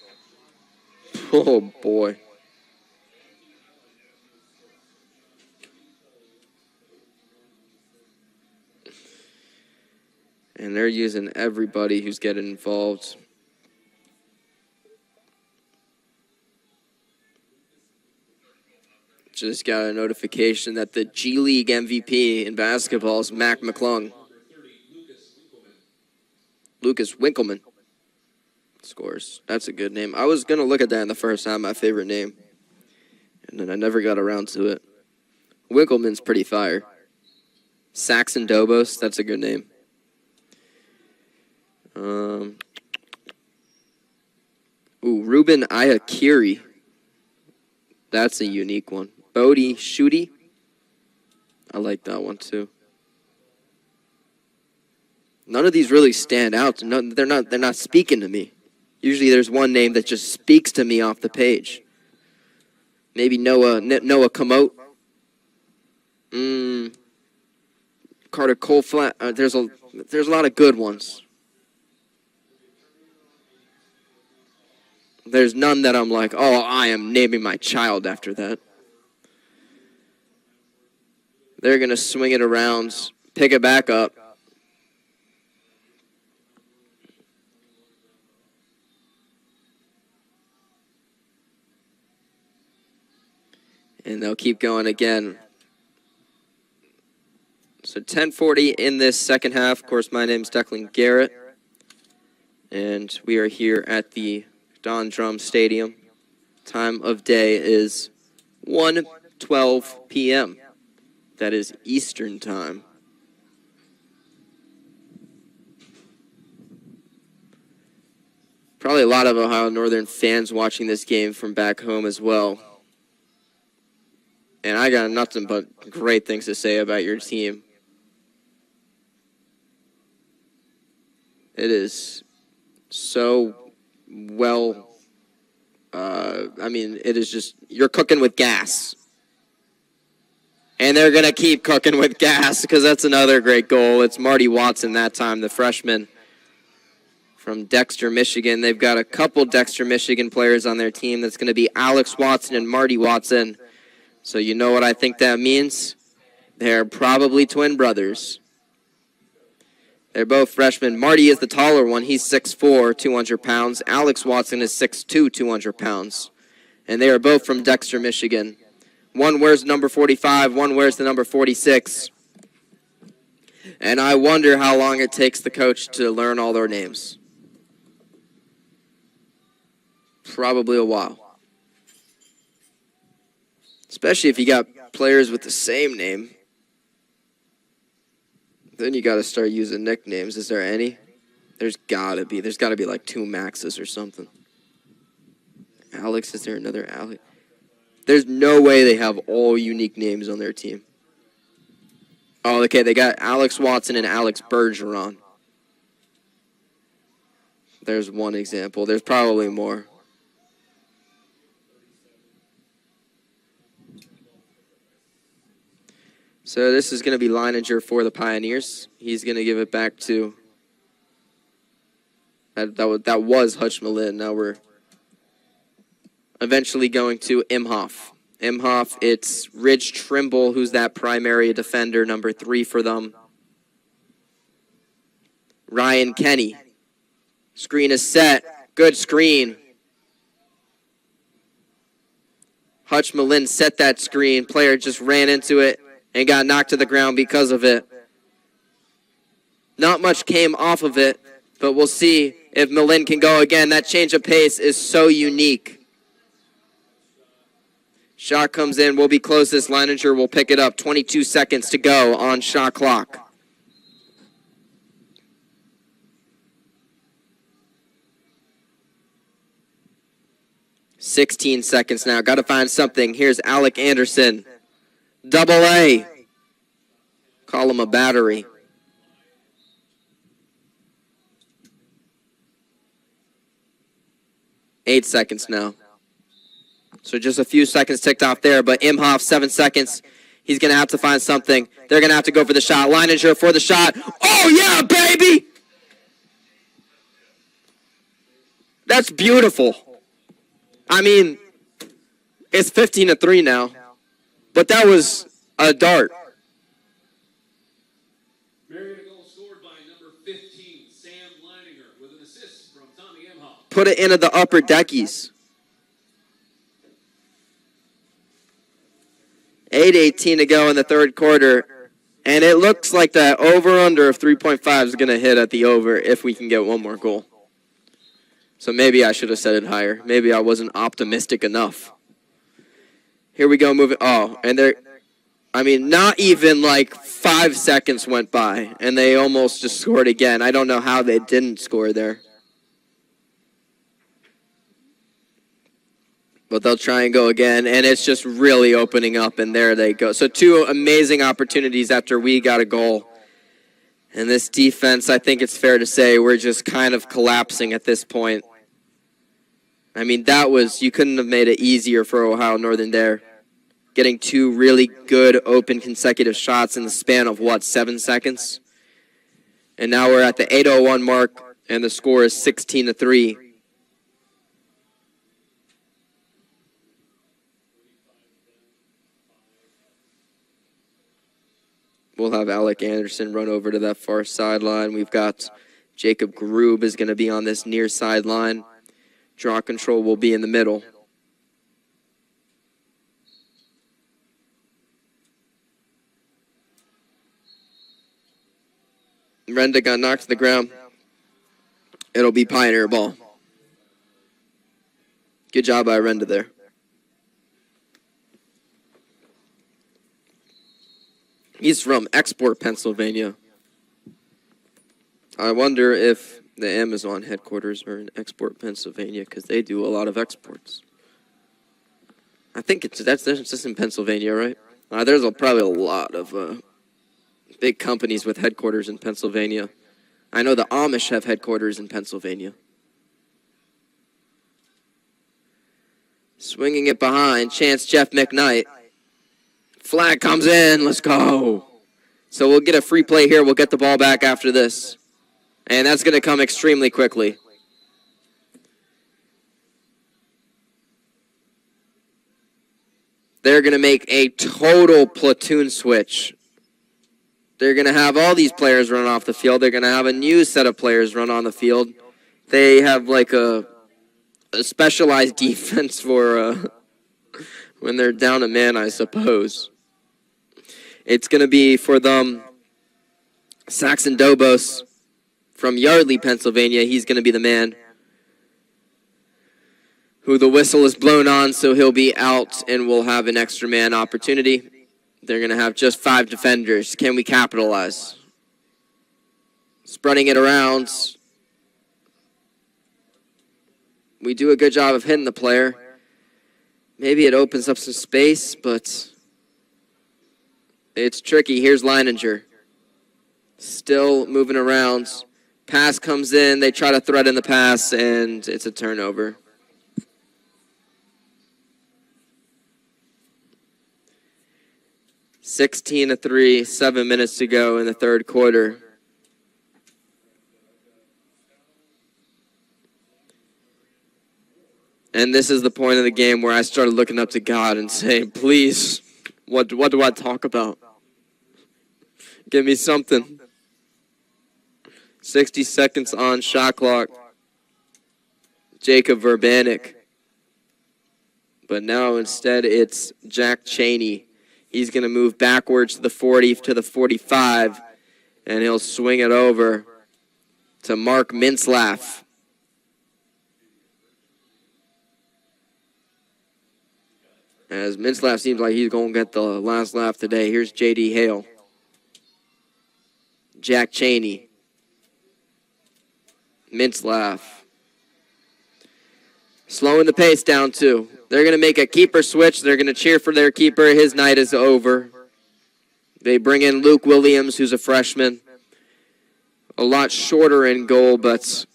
Oh, boy. And they're using everybody who's getting involved. Just got a notification that the G League MVP in basketball is Mac McClung. Lucas Winkleman scores. That's a good name. I was going to look at that in the first time, my favorite name. And then I never got around to it. Winkleman's pretty fire. Saxon Dobos, that's a good name. Ruben Ayakiri. That's a unique one. Bodie Shooty. I like that one too. None of these really stand out. They're not speaking to me. Usually there's one name that just speaks to me off the page. Maybe Noah Komote. Carter Coleflat. There's a lot of good ones. There's none that I'm like, oh, I am naming my child after that. They're going to swing it around, pick it back up. And they'll keep going again. So 10:40 in this second half. Of course, my name's Declan Garrett, and we are here at the Don Drum Stadium. Time of day is 1:12 p.m. That is Eastern Time. Probably a lot of Ohio Northern fans watching this game from back home as well. And I got nothing but great things to say about your team. It is so well, it is just, you're cooking with gas. And they're going to keep cooking with gas because that's another great goal. It's Marty Watson that time, the freshman from Dexter, Michigan. They've got a couple Dexter, Michigan players on their team. That's going to be Alex Watson and Marty Watson. So you know what I think that means? They're probably twin brothers. They're both freshmen. Marty is the taller one. He's 6'4", 200 pounds. Alex Watson is 6'2", 200 pounds. And they are both from Dexter, Michigan. One wears number 45, one wears the number 46. And I wonder how long it takes the coach to learn all their names. Probably a while. Especially if you got players with the same name. Then you got to start using nicknames. Is there any? There's got to be like 2 Maxes or something. Alex, is there another Alex? There's no way they have all unique names on their team. Oh, okay, they got Alex Watson and Alex Bergeron. There's one example. There's probably more. So this is going to be Leininger for the Pioneers. He's going to give it back to... That was Hutch Malin. Now we're eventually going to Imhoff. Imhoff, it's Ridge Trimble, who's that primary defender, number 3 for them. Ryan Kenny. Screen is set. Good screen. Hutch Malin set that screen. Player just ran into it and got knocked to the ground because of it. Not much came off of it, but we'll see if Malin can go again. That change of pace is so unique. Shot comes in. We'll be closest. Leininger will pick it up. 22 seconds to go on shot clock. $16 seconds now. Got to find something. Here's Alec Anderson. Double A. Call him a battery. Eight seconds now. So just a few seconds ticked off there, but Imhoff, 7 seconds. He's going to have to find something. They're going to have to go for the shot. Leininger for the shot. Oh, yeah, baby! That's beautiful. I mean, it's 15-3 now, but that was a dart. Marietta goal scored by number 15, Sam Leininger, with an assist from Tommy Imhoff. Put it into the upper deckies. 8:18 to go in the third quarter, and it looks like that over-under of 3.5 is going to hit at the over if we can get one more goal. So maybe I should have set it higher. Maybe I wasn't optimistic enough. Here we go, moving. Oh, and not even like 5 seconds went by, and they almost just scored again. I don't know how they didn't score there. But they'll try and go again, and it's just really opening up, and there they go. So 2 amazing opportunities after we got a goal. And this defense, I think it's fair to say, we're just kind of collapsing at this point. I mean, you couldn't have made it easier for Ohio Northern there. Getting 2 really good open consecutive shots in the span of, 7 seconds? And now we're at the 8:01 mark, and the score is 16-3. We'll have Alec Anderson run over to that far sideline. We've got Jacob Grube is going to be on this near sideline. Draw control will be in the middle. Renda got knocked to the ground. It'll be Pioneer ball. Good job by Renda there. He's from Export, Pennsylvania. I wonder if the Amazon headquarters are in Export, Pennsylvania, because they do a lot of exports. I think that's just in Pennsylvania, right? There's probably a lot of big companies with headquarters in Pennsylvania. I know the Amish have headquarters in Pennsylvania. Swinging it behind, chance Jeff McKnight. Flag comes in, let's go. So we'll get a free play here. We'll get the ball back after this. And that's going to come extremely quickly. They're going to make a total platoon switch. They're going to have all these players run off the field. They're going to have a new set of players run on the field. They have like a specialized defense for when they're down a man, I suppose. It's going to be for them, Saxon Dobos from Yardley, Pennsylvania. He's going to be the man who the whistle is blown on, so he'll be out and we'll have an extra man opportunity. They're going to have just 5 defenders. Can we capitalize? Spreading it around. We do a good job of hitting the player. Maybe it opens up some space, but it's tricky. Here's Leininger. Still moving around. Pass comes in. They try to threaten the pass, and it's a turnover. (16-3), 7 minutes to go in the third quarter. And this is the point of the game where I started looking up to God and saying, please, what do I talk about? Give me something. 60 seconds on shot clock. Jacob Verbanik. But now instead it's Jack Cheney. He's going to move backwards to the 40, to the 45, and he'll swing it over to Mark Mintzlaff. As Mintzlaff seems like he's going to get the last laugh today. Here's J.D. Hale. Jack Cheney. Mintzlaff. Slowing the pace down, too. They're going to make a keeper switch. They're going to cheer for their keeper. His night is over. They bring in Luke Williams, who's a freshman. A lot shorter in goal, but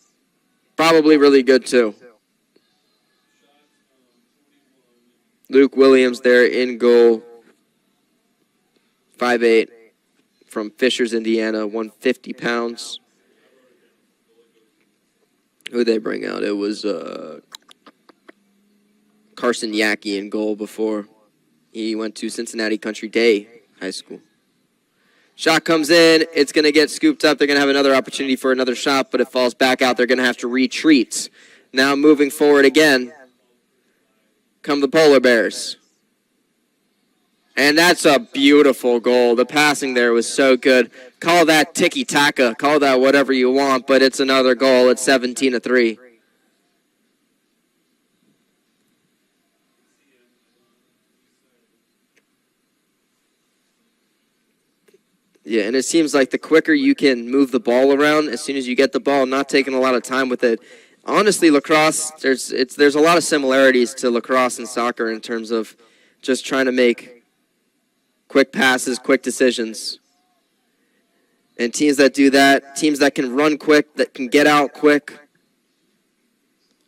probably really good, too. Luke Williams there in goal. 5'8", from Fishers, Indiana, 150 pounds. Who'd they bring out? It was Carson Yackey in goal before. He went to Cincinnati Country Day High School. Shot comes in. It's going to get scooped up. They're going to have another opportunity for another shot, but it falls back out. They're going to have to retreat. Now moving forward again come the Polar Bears. And that's a beautiful goal. The passing there was so good. Call that tiki-taka. Call that whatever you want, but it's another goal. It's 17-3. Yeah, and it seems like the quicker you can move the ball around, as soon as you get the ball, not taking a lot of time with it. Honestly, lacrosse, there's a lot of similarities to lacrosse and soccer in terms of just trying to make quick passes, quick decisions. And teams that do that, teams that can run quick, that can get out quick,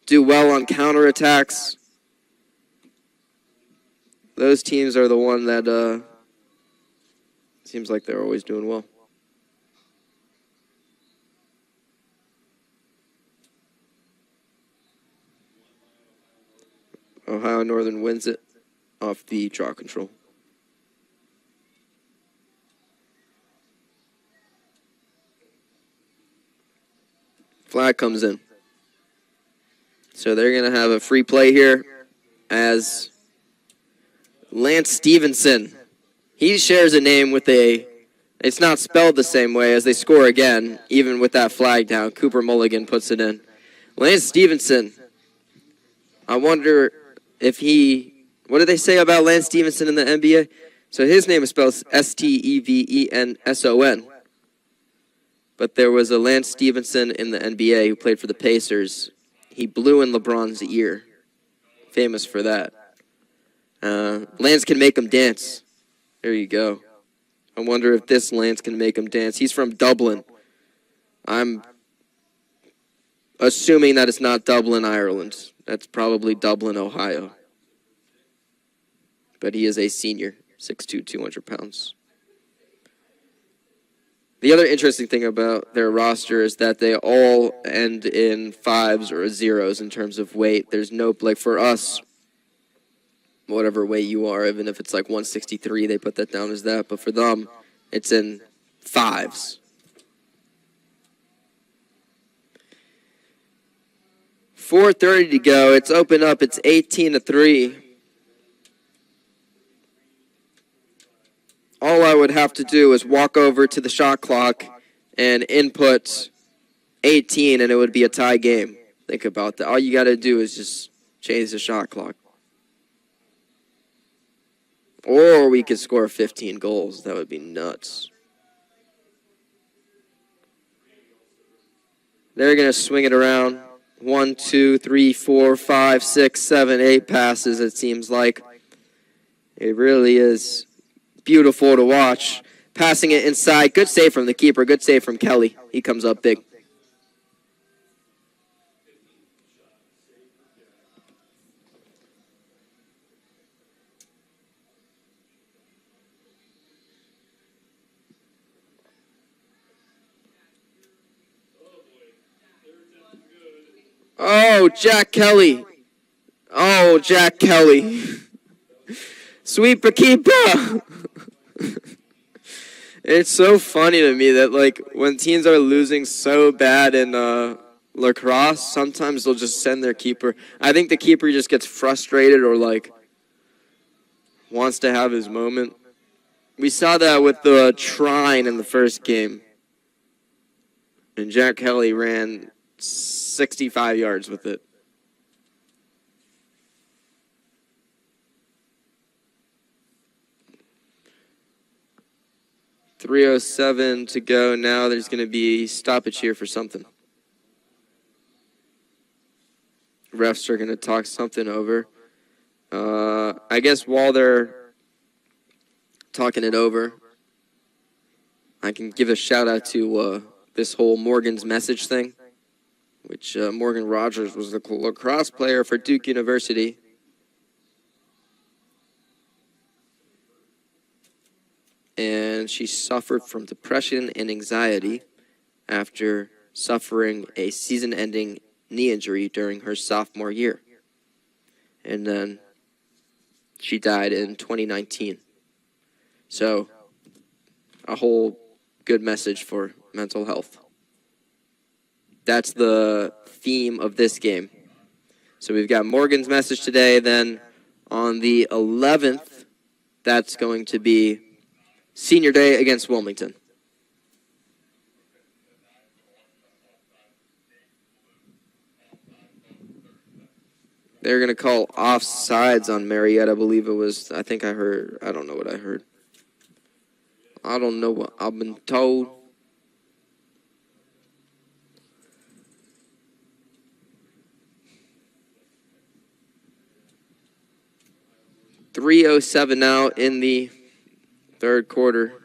do well on counterattacks, those teams are the one that seems like they're always doing well. Ohio Northern wins it off the draw control. Flag comes in. So they're going to have a free play here as Lance Stevenson. He shares a name with a It's not spelled the same way as they score again, even with that flag down. Cooper Mulligan puts it in. Lance Stevenson. I wonder if what did they say about Lance Stevenson in the NBA? So his name is spelled Stevenson. But there was a Lance Stevenson in the NBA who played for the Pacers. He blew in LeBron's ear. Famous for that. Lance can make him dance. There you go. I wonder if this Lance can make him dance. He's from Dublin. I'm assuming that it's not Dublin, Ireland. That's probably Dublin, Ohio. But he is a senior, 6'2", 200 pounds. The other interesting thing about their roster is that they all end in 5s or 0s in terms of weight. There's no, like for us, whatever weight you are, even if it's like 163, they put that down as that. But for them, it's in 5s. 4:30 to go. It's open up. It's 18-3. All I would have to do is walk over to the shot clock and input 18, and it would be a tie game. Think about that. All you got to do is just change the shot clock. Or we could score 15 goals. That would be nuts. They're going to swing it around. 1, 2, 3, 4, 5, 6, 7, 8 passes, it seems like. It really is beautiful to watch. Passing it inside. Good save from the keeper. Good save from Kelly. He comes up big. Oh, Jack Kelly. Oh, Jack Kelly. Sweet Paquipa. It's so funny to me that, like, when teams are losing so bad in lacrosse, sometimes they'll just send their keeper. I think the keeper just gets frustrated or, like, wants to have his moment. We saw that with the Trine in the first game. And Jack Kelly ran 65 yards with it. .307 to go. Now there's going to be stoppage here for something. Refs are going to talk something over. I guess while they're talking it over, I can give a shout out to this whole Morgan's message thing, which Morgan Rogers was the lacrosse player for Duke University. And she suffered from depression and anxiety after suffering a season-ending knee injury during her sophomore year. And then she died in 2019. So, a whole good message for mental health. That's the theme of this game. So we've got Morgan's message today. Then on the 11th, that's going to be Senior Day against Wilmington. They're going to call offsides on Marietta, I believe it was. I don't know what I heard. I don't know what I've been told. .307 now in the third quarter.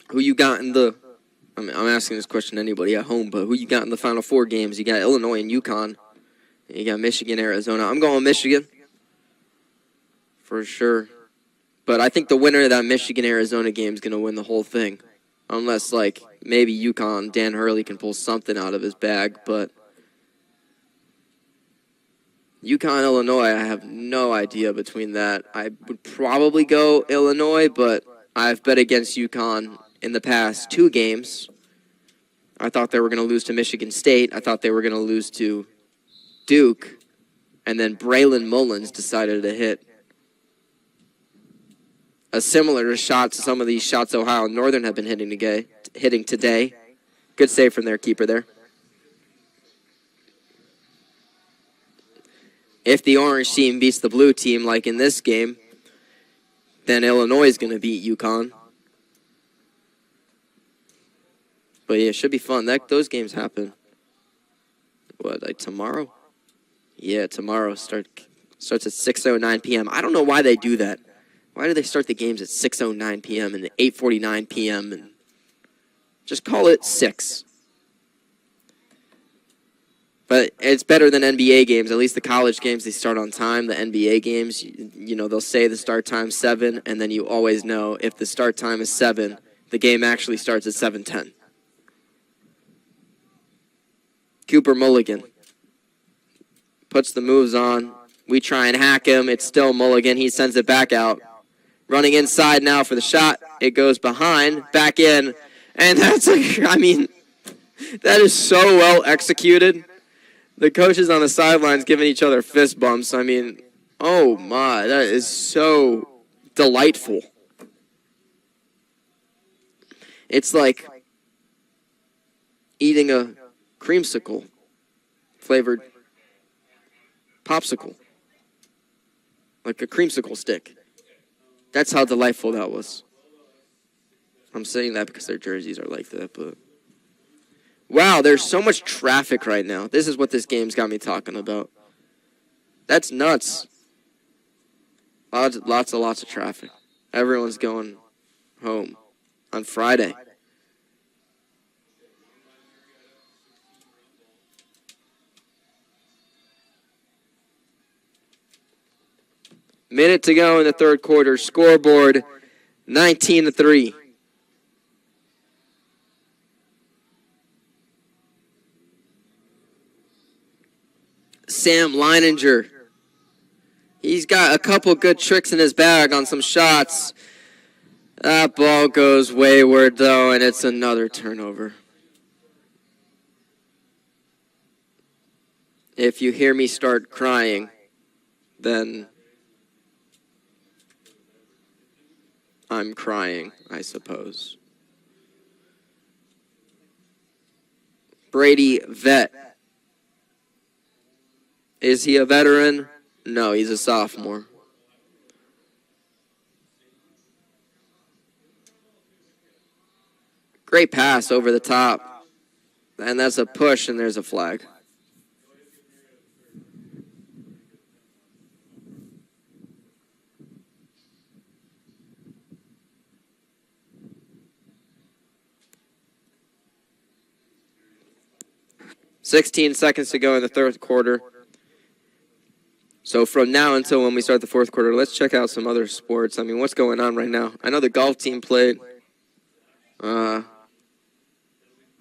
Who you got in the... I'm asking this question to anybody at home, but who you got in the Final Four games? You got Illinois and UConn. And you got Michigan, Arizona. I'm going Michigan. For sure. But I think the winner of that Michigan-Arizona game is going to win the whole thing. Unless, like, maybe UConn, Dan Hurley can pull something out of his bag. But UConn, Illinois, I have no idea between that. I would probably go Illinois, but I've bet against UConn in the past 2 games. I thought they were going to lose to Michigan State. I thought they were going to lose to Duke. And then Braylon Mullins decided to hit a similar shot to some of these shots Ohio Northern have been hitting today. Good save from their keeper there. If the orange team beats the blue team like in this game, then Illinois is going to beat UConn. But yeah, it should be fun. Those games happen. What, like tomorrow? Yeah, tomorrow starts at 6:09 p.m. I don't know why they do that. Why do they start the games at 6:09 p.m. and 8:49 p.m. and just call it 6? But it's better than NBA games. At least the college games, they start on time. The NBA games, they'll say the start time's 7, and then you always know if the start time is 7, the game actually starts at 7:10. Cooper Mulligan puts the moves on. We try and hack him. It's still Mulligan. He sends it back out. Running inside now for the shot. It goes behind, back in. And that is so well executed. The coaches on the sidelines giving each other fist bumps. Oh my, that is so delightful. It's like eating a creamsicle flavored popsicle. Like a creamsicle stick. That's how delightful that was. I'm saying that because their jerseys are like that, but wow, there's so much traffic right now. This is what this game's got me talking about. That's nuts. Lots of traffic. Everyone's going home on Friday. Minute to go in the third quarter. Scoreboard 19-3. Sam Leininger. He's got a couple good tricks in his bag on some shots. That ball goes wayward, though, and it's another turnover. If you hear me start crying, then I'm crying, I suppose. Brady Vett. Is he a veteran? No, he's a sophomore. Great pass over the top. And that's a push, and there's a flag. "16 seconds to go in the third quarter. So from now until when we start the fourth quarter, let's check out some other sports. What's going on right now? I know the golf team played. I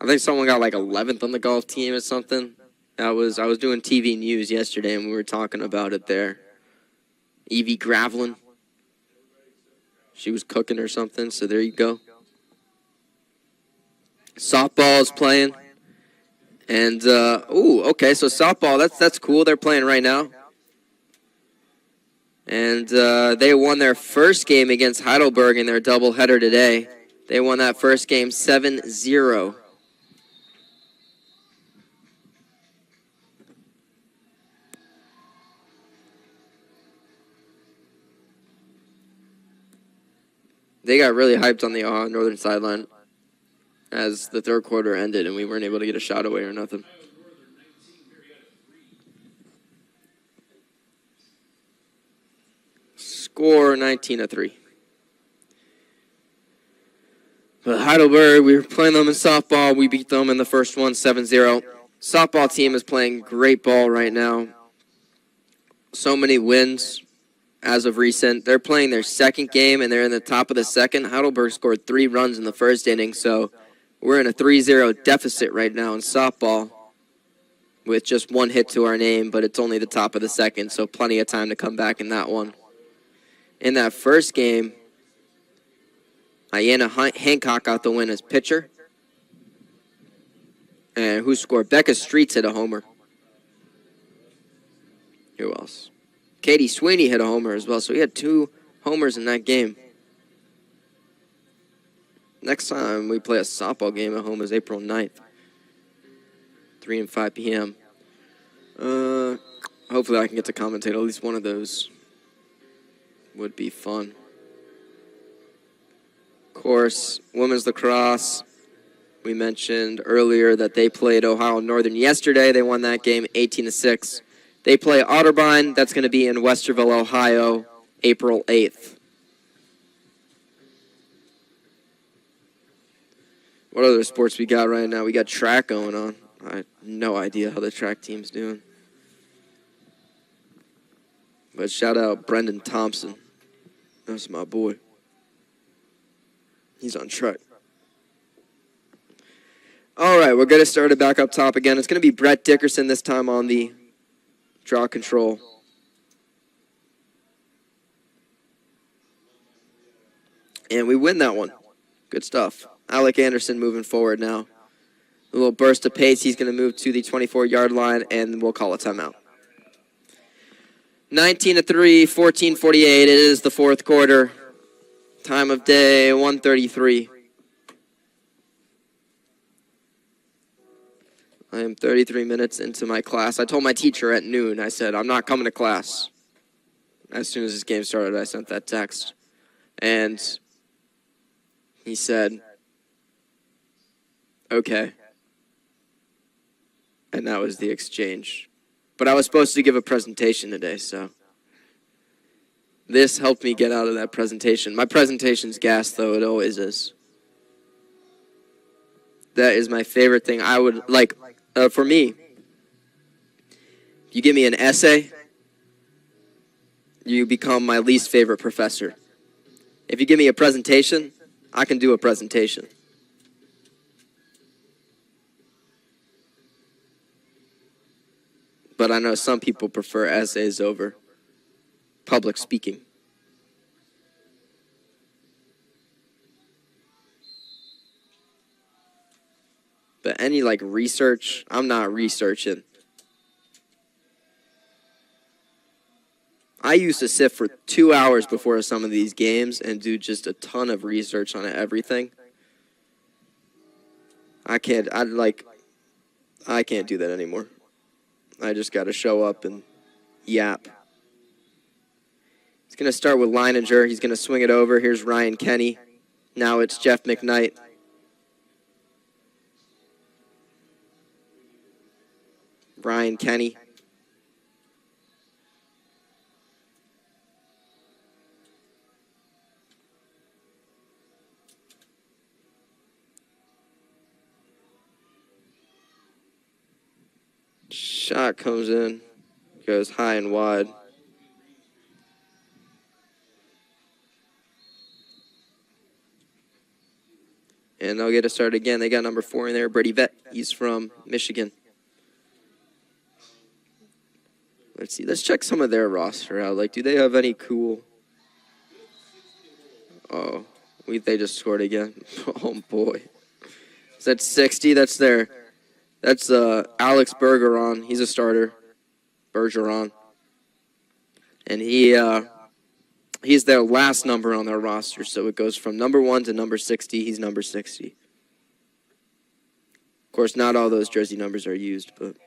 think someone got like 11th on the golf team or something. I was doing TV news yesterday, and we were talking about it there. Evie Gravelin. She was cooking or something, so there you go. Softball is playing. And, okay, so softball, that's cool. They're playing right now. And they won their first game against Heidelberg in their doubleheader today. They won that first game 7-0. They got really hyped on the northern sideline as the third quarter ended, and we weren't able to get a shot away or nothing. Score 19-3. But Heidelberg, we were playing them in softball. We beat them in the first one 7-0. Softball team is playing great ball right now. So many wins as of recent. They're playing their second game, and they're in the top of the second. Heidelberg scored 3 runs in the first inning, so we're in a 3-0 deficit right now in softball with just 1 hit to our name, but it's only the top of the second, so plenty of time to come back in that one. In that first game, Iana Hancock got the win as pitcher. And who scored? Becca Streets hit a homer. Who else? Katie Sweeney hit a homer as well. So we had 2 homers in that game. Next time we play a softball game at home is April 9th. 3 and 5 p.m. Hopefully I can get to commentate at least one of those. Would be fun. Of course, women's lacrosse. We mentioned earlier that they played Ohio Northern yesterday. They won that game 18-6. They play Otterbein. That's going to be in Westerville, Ohio, April 8th. What other sports we got right now? We got track going on. I have no idea how the track team's doing. But shout out Brendan Thompson. That's my boy. He's on track. All right, we're going to start it back up top again. It's going to be Brett Dickerson this time on the draw control. And we win that one. Good stuff. Alec Anderson moving forward now. A little burst of pace. He's going to move to the 24-yard line, and we'll call a timeout. 19-3, 14:48. It is the fourth quarter. Time of day, 1:33. I am 33 minutes into my class. I told my teacher at noon, I said, I'm not coming to class. As soon as this game started, I sent that text. And he said, okay. And that was the exchange. But I was supposed to give a presentation today, so this helped me get out of that presentation. My presentation's gas, though. It always is. That is my favorite thing. I would, for me, you give me an essay, you become my least favorite professor. If you give me a presentation, I can do a presentation. But I know some people prefer essays over public speaking. But any research, I'm not researching. I used to sit for 2 hours before some of these games and do just a ton of research on everything. I can't do that anymore. I just got to show up and yap. He's going to start with Leininger. He's going to swing it over. Here's Ryan Kenny. Now it's Jeff McKnight. Ryan Kenny. Shot comes in, goes high and wide. And they'll get a start again. They got number 4 in there, Brady Vett. He's from Michigan. Let's see. Let's check some of their roster out. Do they have any cool? Oh, they just scored again. Oh boy. Is that 60? That's Alex Bergeron. He's a starter. Bergeron. And he's their last number on their roster, so it goes from number 1 to number 60. He's number 60. Of course, not all those jersey numbers are used, but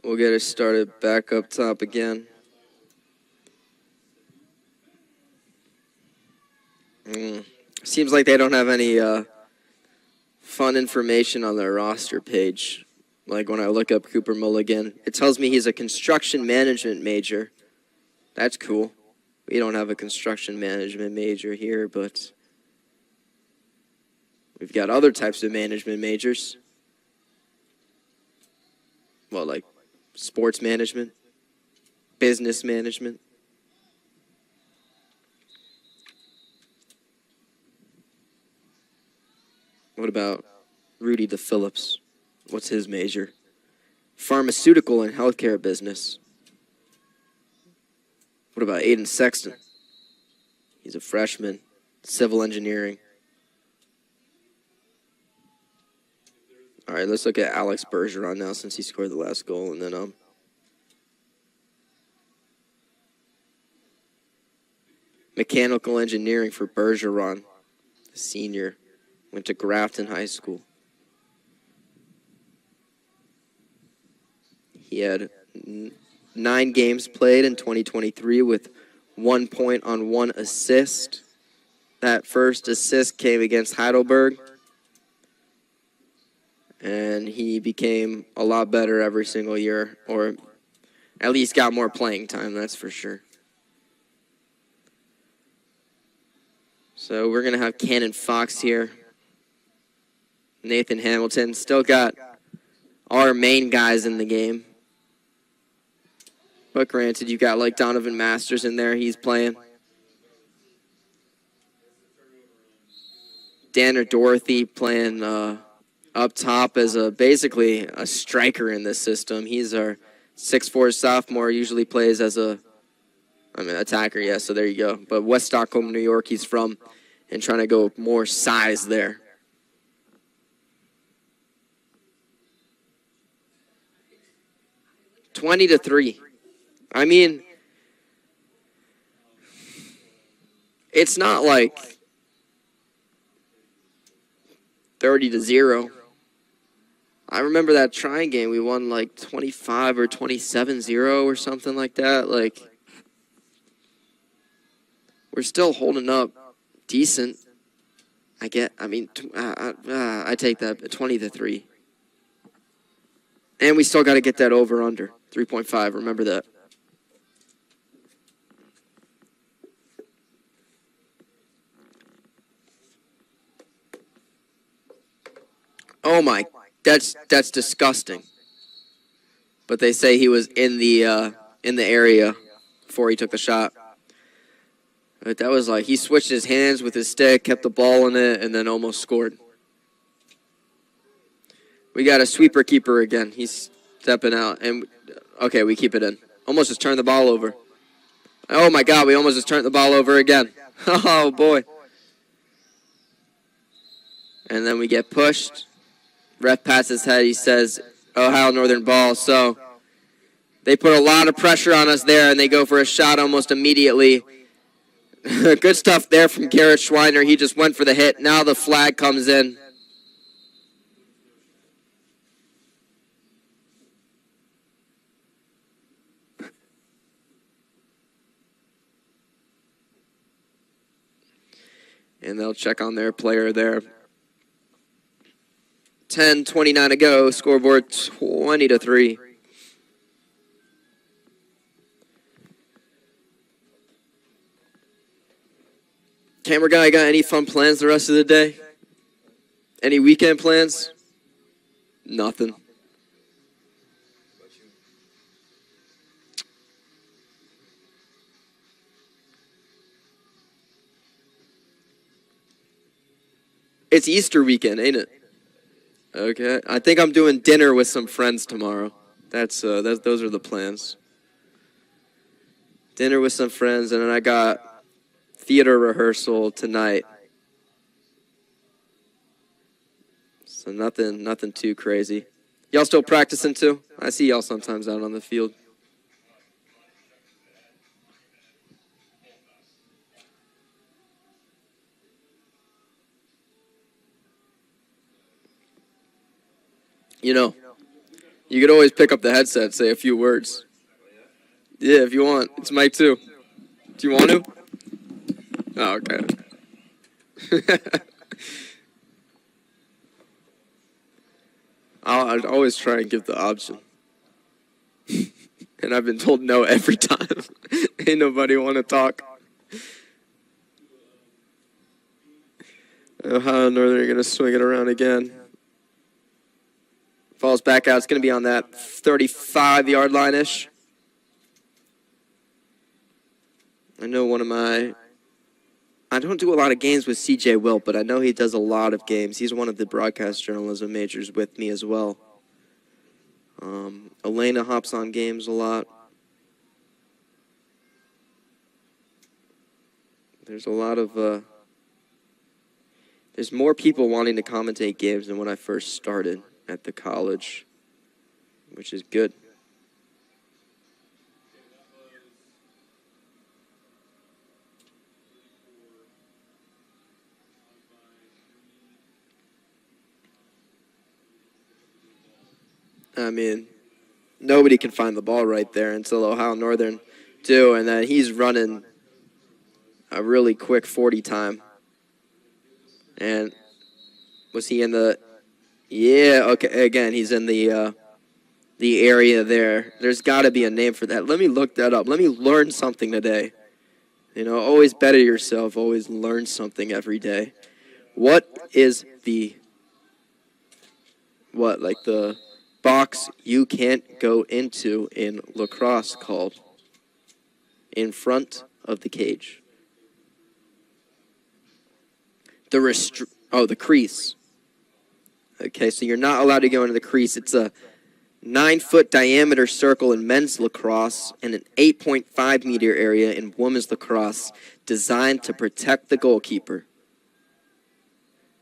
we'll get it started back up top again. Seems like they don't have any fun information on their roster page. When I look up Cooper Mulligan, it tells me he's a construction management major. That's cool. We don't have a construction management major here, but we've got other types of management majors. well, like sports management, business management. What about Rudy DePhillips? What's his major? Pharmaceutical and healthcare business. What about Aiden Sexton? He's a freshman, civil engineering. All right, let's look at Alex Bergeron now since he scored the last goal, and then mechanical engineering for Bergeron, a senior, went to Grafton High School. He had 9 games played in 2023 with 1 point on 1 assist. That first assist came against Heidelberg. And he became a lot better every single year, or at least got more playing time, that's for sure. So we're going to have Cannon Fox here. Nathan Hamilton. Still got our main guys in the game. But granted, you got like Donovan Masters in there. He's playing. Danner Dorothy playing up top as basically a striker in this system. He's our 6'4" sophomore. Usually plays as attacker. Yeah, so there you go. But West Stockholm, New York, he's from, and trying to go more size there. (20-3). I mean, it's not like 30-0. I remember that trying game. We won like 25 or 27-0 or something like that. Like, we're still holding up decent. I take that 20-3. And we still got to get that over under 3.5. Remember that. Oh my, that's disgusting. But they say he was in the area before he took the shot. But that was like he switched his hands with his stick, kept the ball in it, and then almost scored. We got a sweeper keeper again. He's stepping out, and okay, we keep it in. Almost just turned the ball over. Oh my God, we almost just turned the ball over again. Oh boy. And then we get pushed. Ref pats his head. He says, Ohio Northern ball. So they put a lot of pressure on us there, and they go for a shot almost immediately. Good stuff there from Garrett Schweiner. He just went for the hit. Now the flag comes in. And they'll check on their player there. 10:29 to go. Scoreboard 20-3. Camera guy, got any fun plans the rest of the day? Any weekend plans? Nothing. It's Easter weekend, ain't it? Okay. I think I'm doing dinner with some friends tomorrow. Those are the plans. Dinner with some friends, and then I got theater rehearsal tonight. So nothing too crazy. Y'all still practicing too? I see y'all sometimes out on the field. You know, you could always pick up the headset, say a few words. Yeah, if you want. It's mic 2. Do you want to? Oh, okay. I'd always try and give the option. And I've been told no every time. Ain't nobody want to talk. Ohio Northern are going to swing it around again. Falls back out. It's going to be on that 35-yard line-ish. I know I don't do a lot of games with CJ Wilt, but I know he does a lot of games. He's one of the broadcast journalism majors with me as well. Elena hops on games a lot. There's a lot of, there's more people wanting to commentate games than when I first started at the college, which is good. I mean, nobody can find the ball right there until Ohio Northern do, and then he's running a really quick 40 time. And was he in the... Yeah, okay, again, he's in the area there. There's got to be a name for that. Let me look that up. Let me learn something today. You know, always better yourself. Always learn something every day. What is the... What, like the... box you can't go into in lacrosse called? In front of the cage. The crease. Okay, so you're not allowed to go into the crease. It's a 9-foot diameter circle in men's lacrosse and an 8.5 meter area in women's lacrosse designed to protect the goalkeeper.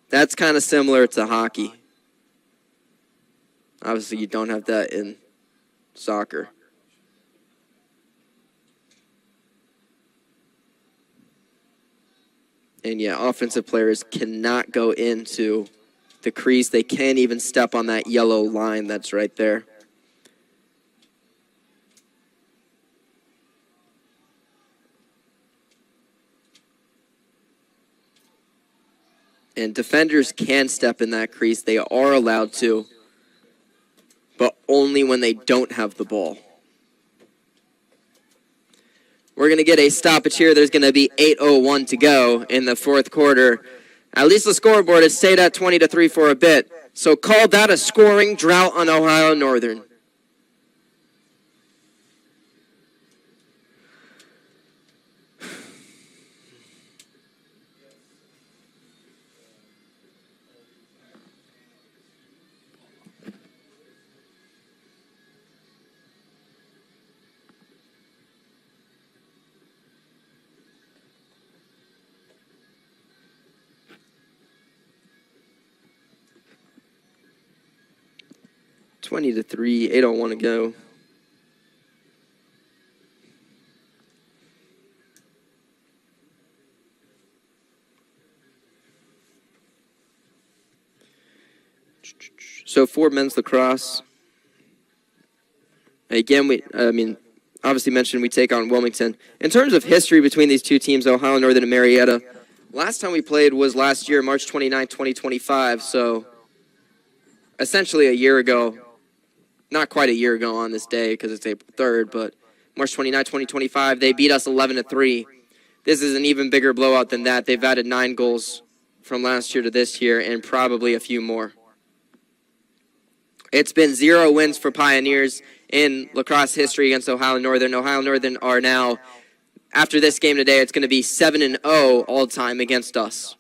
That's kind of similar to hockey. Obviously, you don't have that in soccer. And yeah, offensive players cannot go into the crease. They can't even step on that yellow line that's right there. And defenders can step in that crease. They are allowed to, but only when they don't have the ball. We're going to get a stoppage here. There's going to be 8:01 to go in the fourth quarter. At least the scoreboard has stayed at 20-3 for a bit. So call that a scoring drought on Ohio Northern. Twenty to 3, 8:01 to go. So for men's lacrosse, again, obviously mentioned we take on Wilmington. In terms of history between these two teams, Ohio Northern and Marietta, last time we played was last year, March 29, 2025. So essentially a year ago. Not quite a year ago on this day because it's April 3rd, but March 29, 2025, they beat us 11-3. This is an even bigger blowout than that. They've added 9 goals from last year to this year and probably a few more. It's been 0 wins for Pioneers in lacrosse history against Ohio Northern. Ohio Northern are now, after this game today, it's going to be 7-0 all time against us.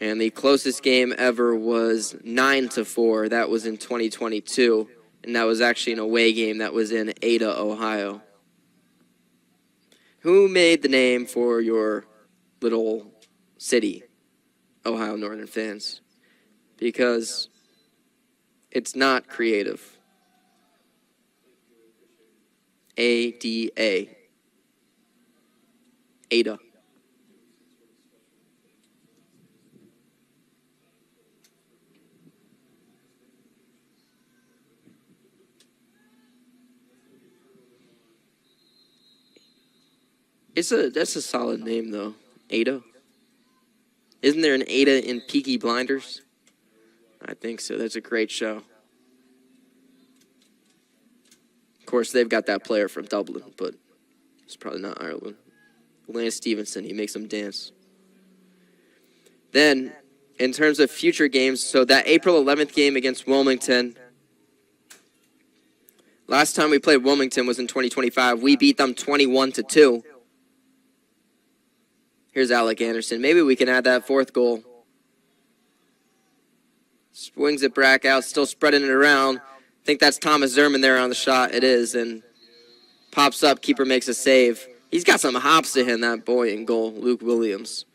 And the closest game ever was 9-4. That was in 2022. And that was actually an away game that was in Ada, Ohio. Who made the name for your little city, Ohio Northern fans? Because it's not creative. ADA. Ada. That's a solid name, though. Ada. Isn't there an Ada in Peaky Blinders? I think so. That's a great show. Of course, they've got that player from Dublin, but it's probably not Ireland. Lance Stevenson, he makes them dance. Then, in terms of future games, so that April 11th game against Wilmington, last time we played Wilmington was in 2025. We beat them 21-2. Here's Alec Anderson. Maybe we can add that fourth goal. Swings it back out, still spreading it around. I think that's Thomas Zerman there on the shot. It is, and pops up. Keeper makes a save. He's got some hops to him, that boy in goal, Luke Williams.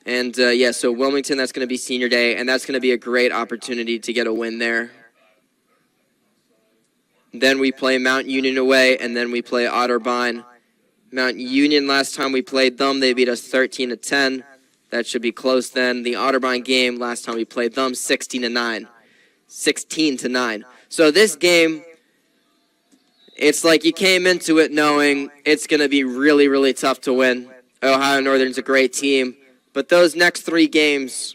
And, so Wilmington, that's going to be senior day, and that's going to be a great opportunity to get a win there. Then we play Mount Union away, and then we play Otterbein. Mount Union, last time we played them, they beat us 13-10. That should be close then. The Otterbein game, last time we played them, 16-9. 16-9. So this game, it's like you came into it knowing it's going to be really, really tough to win. Ohio Northern's a great team. But those next 3 games,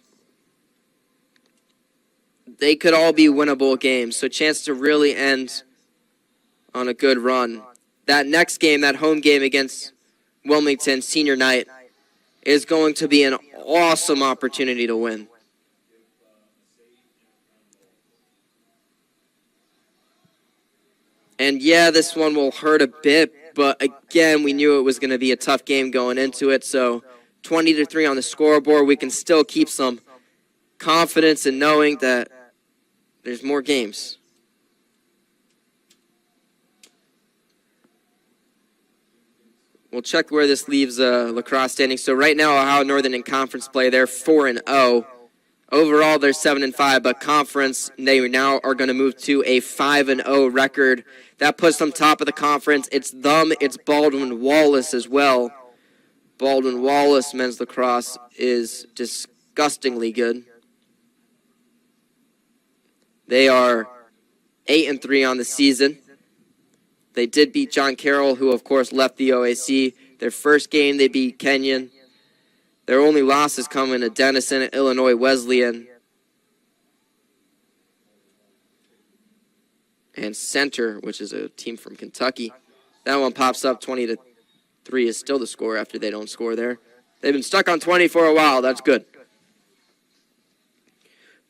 they could all be winnable games. So chance to really end on a good run. That next game, that home game against Wilmington, senior night, is going to be an awesome opportunity to win. And yeah, this one will hurt a bit, but again, we knew it was going to be a tough game going into it, so 20-3 on the scoreboard, we can still keep some confidence in knowing that there's more games. We'll check where this leaves lacrosse standing. So right now, Ohio Northern in conference play, they're 4-0. Overall, they're 7-5, but conference, they now are going to move to a 5-0 record. That puts them top of the conference. It's them, it's Baldwin-Wallace as well. Baldwin-Wallace men's lacrosse is disgustingly good. They are 8-3 on the season. They did beat John Carroll, who, of course, left the OAC. Their first game, they beat Kenyon. Their only losses come in Denison and Illinois Wesleyan. And Center, which is a team from Kentucky. That one pops up 20-3 is still the score after they don't score there. They've been stuck on 20 for a while. That's good.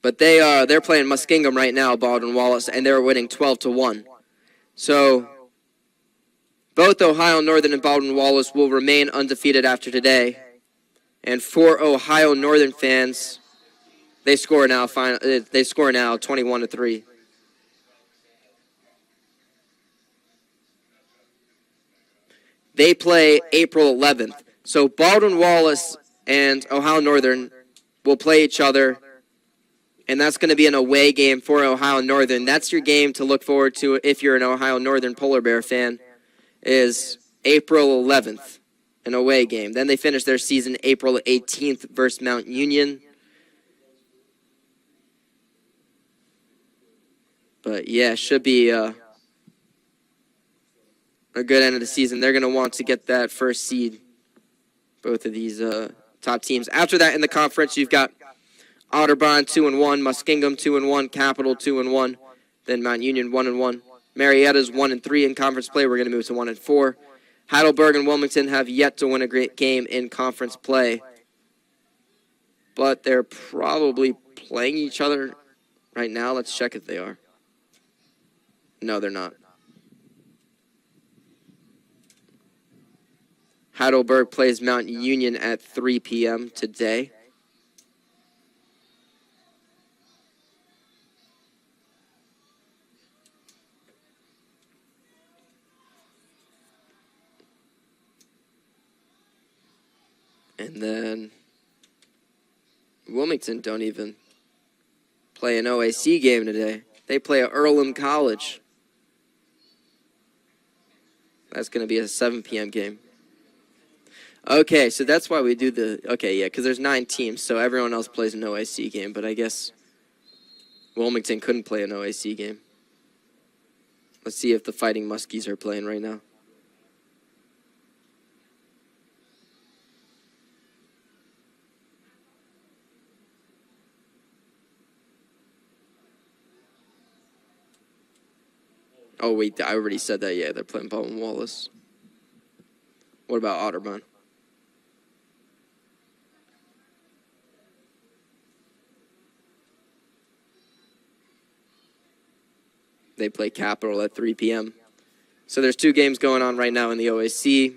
But they're playing Muskingum right now, Baldwin-Wallace, and they're winning 12-1. So both Ohio Northern and Baldwin-Wallace will remain undefeated after today. And for Ohio Northern fans, they score now 21-3. They play April 11th. So Baldwin-Wallace and Ohio Northern will play each other, and that's going to be an away game for Ohio Northern. That's your game to look forward to if you're an Ohio Northern Polar Bear fan, is April 11th, an away game. Then they finish their season April 18th versus Mount Union. But, yeah, should be a good end of the season. They're going to want to get that first seed, both of these top teams. After that, in the conference, you've got Otterbein 2-1, Muskingum 2-1, Capital 2-1, then Mount Union 1-1. Marietta's 1-3 in conference play. We're going to move to 1-4. Heidelberg and Wilmington have yet to win a great game in conference play, but they're probably playing each other right now. Let's check if they are. No, they're not. Heidelberg plays Mount Union at 3 p.m. today. And then Wilmington don't even play an OAC game today. They play at Earlham College. That's going to be a 7 p.m. game. Okay, so that's why we do because there's 9 teams, so everyone else plays an OAC game, but I guess Wilmington couldn't play an OAC game. Let's see if the Fighting Muskies are playing right now. Oh, wait, I already said that. Yeah, they're playing Baldwin-Wallace. What about Otterbein? They play Capital at 3 p.m. So there's 2 games going on right now in the OAC.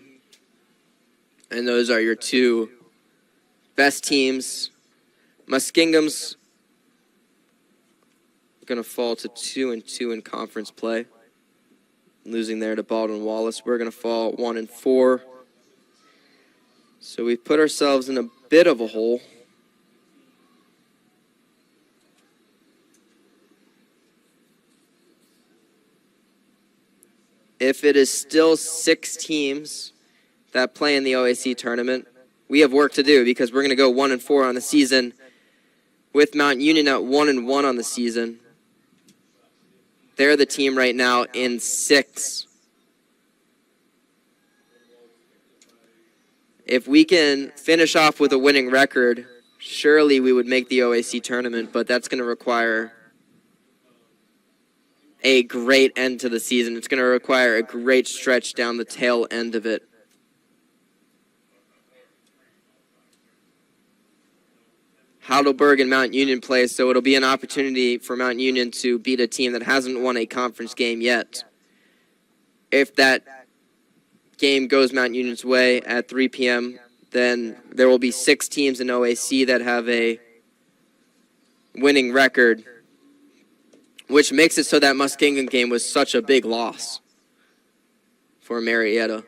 And those are your 2 best teams. Muskingum's going to fall to 2-2 in conference play, losing there to Baldwin Wallace. We're going to fall 1-4. So we've put ourselves in a bit of a hole. If it is still 6 teams that play in the OAC tournament, we have work to do because we're going to go 1-4 on the season with Mount Union at 1-1 on the season. They're the team right now in 6. If we can finish off with a winning record, surely we would make the OAC tournament, but that's going to require a great end to the season. It's going to require a great stretch down the tail end of it. Heidelberg and Mount Union play, so it'll be an opportunity for Mount Union to beat a team that hasn't won a conference game yet. If that game goes Mount Union's way at 3 p.m., then there will be 6 teams in OAC that have a winning record, which makes it so that Muskingum game was such a big loss for Marietta.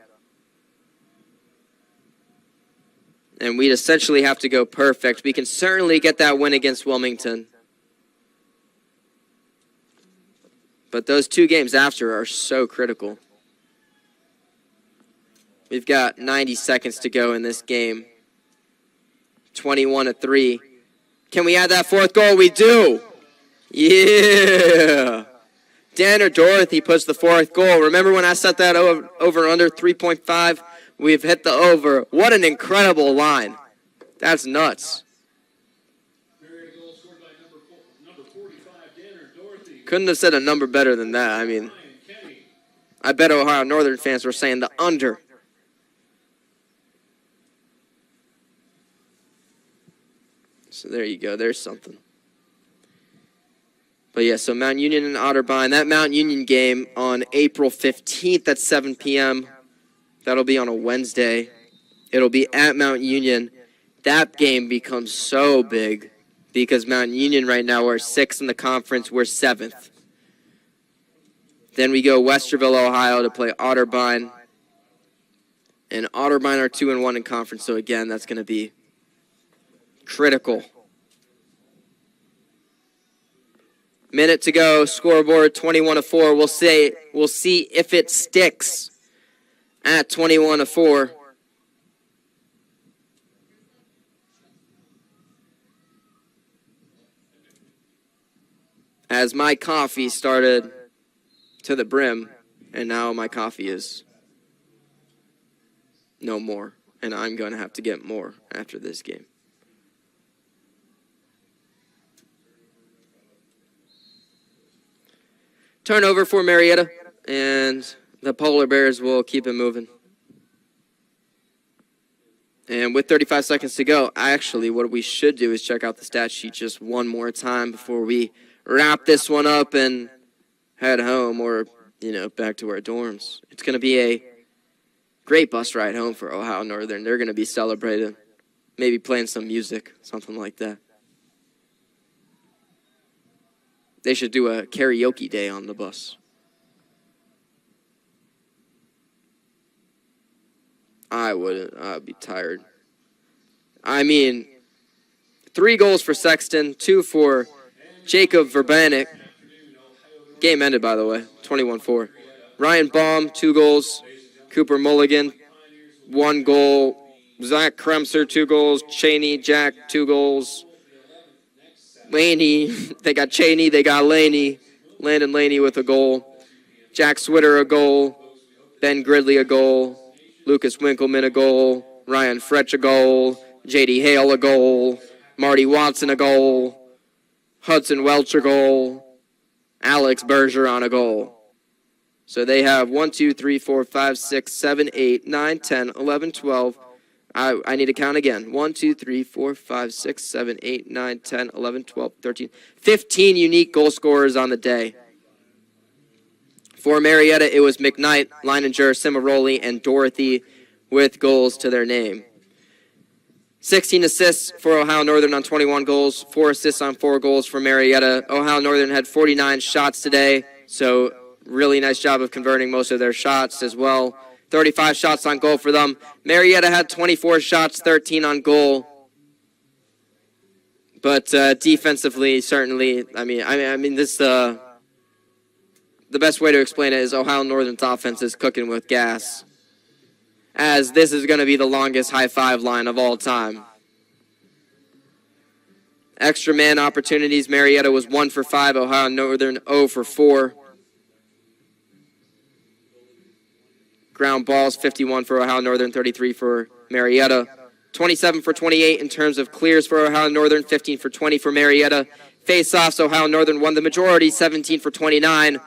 And we'd essentially have to go perfect. We can certainly get that win against Wilmington. But those 2 games after are so critical. We've got 90 seconds to go in this game. 21-3. Can we add that 4th goal? We do. Yeah. Danner Dorothy puts the 4th goal. Remember when I set that over under 3.5? We've hit the over. What an incredible line. That's nuts. Couldn't have said a number better than that. I mean, I bet Ohio Northern fans were saying the under. So there you go. There's something. But yeah, so Mount Union and Otterbein. That Mount Union game on April 15th at 7 p.m., that'll be on a Wednesday. It'll be at Mount Union. That game becomes so big because Mount Union right now are 6th in the conference. We're 7th. Then we go Westerville, Ohio to play Otterbein. And Otterbein are 2-1 in conference. So again, that's going to be critical. Minute to go. Scoreboard 21-4. We'll see if it sticks at 21-4. As my coffee started to the brim, and now my coffee is no more, and I'm going to have to get more after this game. Turnover for Marietta, and the Polar Bears will keep it moving. And with 35 seconds to go, actually, what we should do is check out the stat sheet just one more time before we wrap this one up and head home or, back to our dorms. It's going to be a great bus ride home for Ohio Northern. They're going to be celebrating, maybe playing some music, something like that. They should do a karaoke day on the bus. I wouldn't. I'd be tired. I mean, 3 goals for Sexton, 2 for Jacob Verbanek. Game ended, by the way, 21-4. Ryan Baum, 2 goals. Cooper Mulligan, 1 goal. Zach Kremser, 2 goals. Cheney, Jack, 2 goals. Laney, they got Cheney, they got Laney. Landon Laney with a goal. Jack Switter, a goal. Ben Gridley, a goal. Lucas Winkleman, a goal. Ryan Fretch, a goal. J.D. Hale, a goal. Marty Watson, a goal. Hudson Welch, a goal. Alex Bergeron, a goal. So they have 1, 2, 3, 4, 5, 6, 7, 8, 9, 10, 11, 12. I need to count again. 1, 2, 3, 4, 5, 6, 7, 8, 9, 10, 11, 12, 13. 15 unique goal scorers on the day. For Marietta, it was McKnight, Leininger, Cimaroli, and Dorothy with goals to their name. 16 assists for Ohio Northern on 21 goals, 4 assists on 4 goals for Marietta. Ohio Northern had 49 shots today, so really nice job of converting most of their shots as well. 35 shots on goal for them. Marietta had 24 shots, 13 on goal. But defensively, certainly, I mean, this the best way to explain it is Ohio Northern's offense is cooking with gas, as this is going to be the longest high five line of all time. Extra man opportunities, Marietta was 1 for 5, Ohio Northern 0 for 4. Ground balls, 51 for Ohio Northern, 33 for Marietta. 27 for 28 in terms of clears for Ohio Northern, 15 for 20 for Marietta. Face-offs, Ohio Northern won the majority, 17 for 29.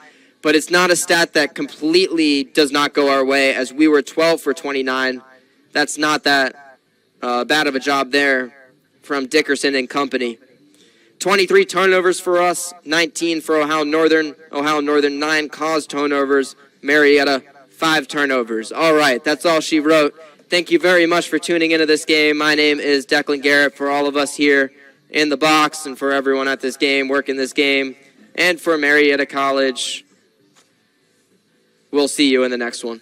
But it's not a stat that completely does not go our way, as we were 12 for 29. That's not that bad of a job there from Dickerson and company. 23 turnovers for us, 19 for Ohio Northern. Ohio Northern 9 caused turnovers. Marietta 5 turnovers. All right, that's all she wrote. Thank you very much for tuning into this game. My name is Declan Garrett. For all of us here in the box and for everyone at this game, working this game, and for Marietta College, we'll see you in the next one.